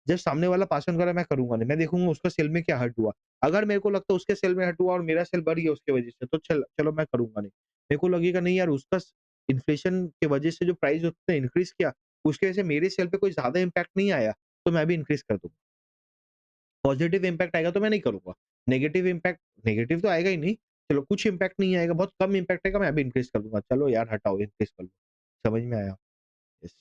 जब सामने वाला पास ऑन कर रहा है मैं करूँगा नहीं, मैं देखूँगा उसका सेल में क्या हर्ट हुआ। अगर मेरे को लगता है उसके सेल में हर्ट हुआ और मेरा सेल बढ़ गया उसकी वजह से, तो चलो मैं करूँगा नहीं। मेरे को लगेगा नहीं यार, उसका इन्फ्लेशन की वजह से जो प्राइस उसने इंक्रीज़ किया, उसकी वजह से मेरे सेल पे कोई ज़्यादा इम्पैक्ट नहीं आया, तो मैं भी इंक्रीज़ कर दूँगा। पॉजिटिव इम्पैक्ट आएगा तो मैं नहीं करूँगा। नेगेटिव तो आएगा ही नहीं। चलो कुछ इम्पैक्ट नहीं आएगा, बहुत कम इम्पैक्ट आएगा, मैं भी इंक्रीज़ कर दूँगा। चलो यार हटाओ, इंक्रीज़ कर लो। समझ में आया? यस।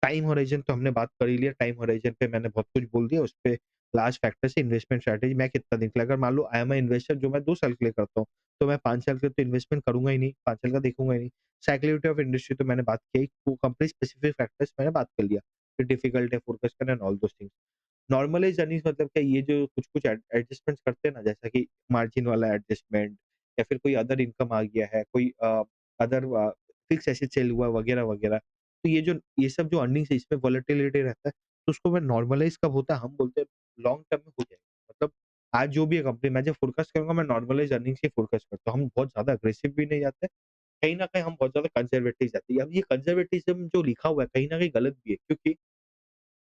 टाइम होराइज़न तो हमने बात कर ही लिया। टाइम होराइज़न पे मैंने बहुत कुछ बोल दिया। उसपे लास्ट फैक्टर से इन्वेस्टमेंट स्ट्रैटेजी, मैं कितना दिन के लिए, अगर मान लो आई एम अ इन्वेस्टर जो मैं 2 साल के लिए करता हूँ, तो मैं 5 साल के लिए तो इन्वेस्टमेंट करूँगा ही नहीं, 5 साल का देखूँगा ही नहीं। साइक्लिसिटी ऑफ इंडस्ट्री तो मैंने बात की ही, वो कंपनी स्पेसिफिक फैक्टर्स मैंने बात कर लिया, कि डिफिकल्ट है फोरकास्ट करना and all those things. Normalise earnings मतलब क्या, ये जो कुछ-कुछ एडजस्टमेंट्स करते हैं ना, जैसा कि मार्जिन वाला एडजस्टमेंट, या फिर कोई अदर इनकम आ गया है, कोई अदर फिक्स एसेट सेल हुआ वगैरह-वगैरह। तो ये सब जो अर्निंग्स है इसमें वोलेटिलिटी रहता है, तो उसको मैं नॉर्मलाइज़ कब होता है, हम बोलते हैं लॉन्ग टर्म में हो जाएगा। मतलब आज जो भी है कंपनी, मैं जब फोरकास्ट करूँगा मैं नॉर्मलाइज़ अर्निंग्स ही फोरकास्ट करता हूँ। हम बहुत ज़्यादा अग्रेसिव भी नहीं जाते, कहीं न कहीं हम बहुत ज़्यादा कंज़र्वेटिव जाते हैं। अब ये कंज़र्वेटिज़्म जो लिखा हुआ है कहीं न कहीं गलत भी है, क्योंकि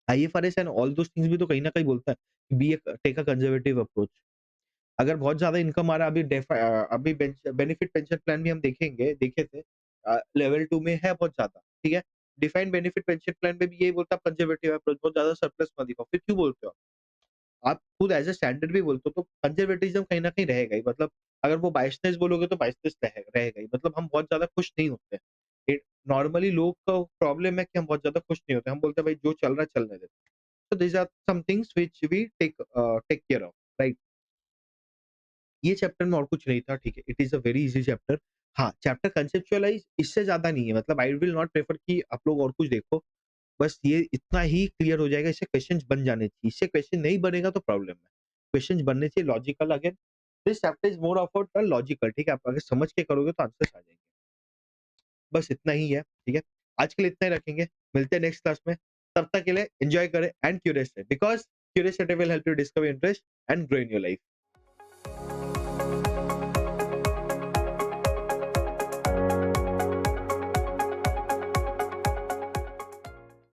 IFRS and all those things भी तो कहीं न कहीं बोलता है, टेक अ कंज़र्वेटिव अप्रोच। अगर बहुत ज़्यादा इनकम आ रहा है, अभी बेनिफिट पेंशन प्लान भी हम देखे थे, लेवल 2 में है बहुत ज़्यादा, ठीक है? डिफाइंड बेनिफिट पेंशन प्लान में भी यही बोलता है कंज़र्वेटिव अप्रोच, बहुत ज़्यादा सरप्लस मत दिखाओ, फिर क्यों बोलते हो आप? आप खुद एज़ अ स्टैंडर्ड भी बोलते हो, तो कंज़र्वेटिज़्म कहीं न कहीं रहेगा ही, मतलब अगर वो बायसनेस बोलोगे तो बायसनेस रहेगा ही, मतलब हम बहुत ज़्यादा खुश नहीं होते। ये नॉर्मली लोग का प्रॉब्लम है कि हम बहुत ज़्यादा खुश नहीं होते, हम बोलते हैं भाई जो चल रहा है चलने दे। So these are some things which we take care of, right? ये चैप्टर में और कुछ नहीं था, ठीक है? It is a very easy chapter. हाँ, चैप्टर कंसेप्चुअलाइज़ इससे ज़्यादा नहीं है, मतलब आई विल नॉट प्रेफर कि आप लोग और कुछ देखो। बस ये इतना ही क्लियर हो जाएगा, इससे क्वेश्चन्स बन जाने चाहिए। इससे क्वेश्चन नहीं बनेगा तो प्रॉब्लम है। क्वेश्चन्स बनने चाहिए logical, again this chapter is more of a logical, ठीक है? आप अगर समझ के करोगे तो आंसर्स आ जाएँगे। बस इतना ही है, ठीक है? आज के लिए इतना ही रखेंगे। मिलते हैं नेक्स्ट क्लास में। तब तक के लिए एन्जॉय करें एंड क्यूरियस रहें, because curiosity will help you discover interest and grow in your life.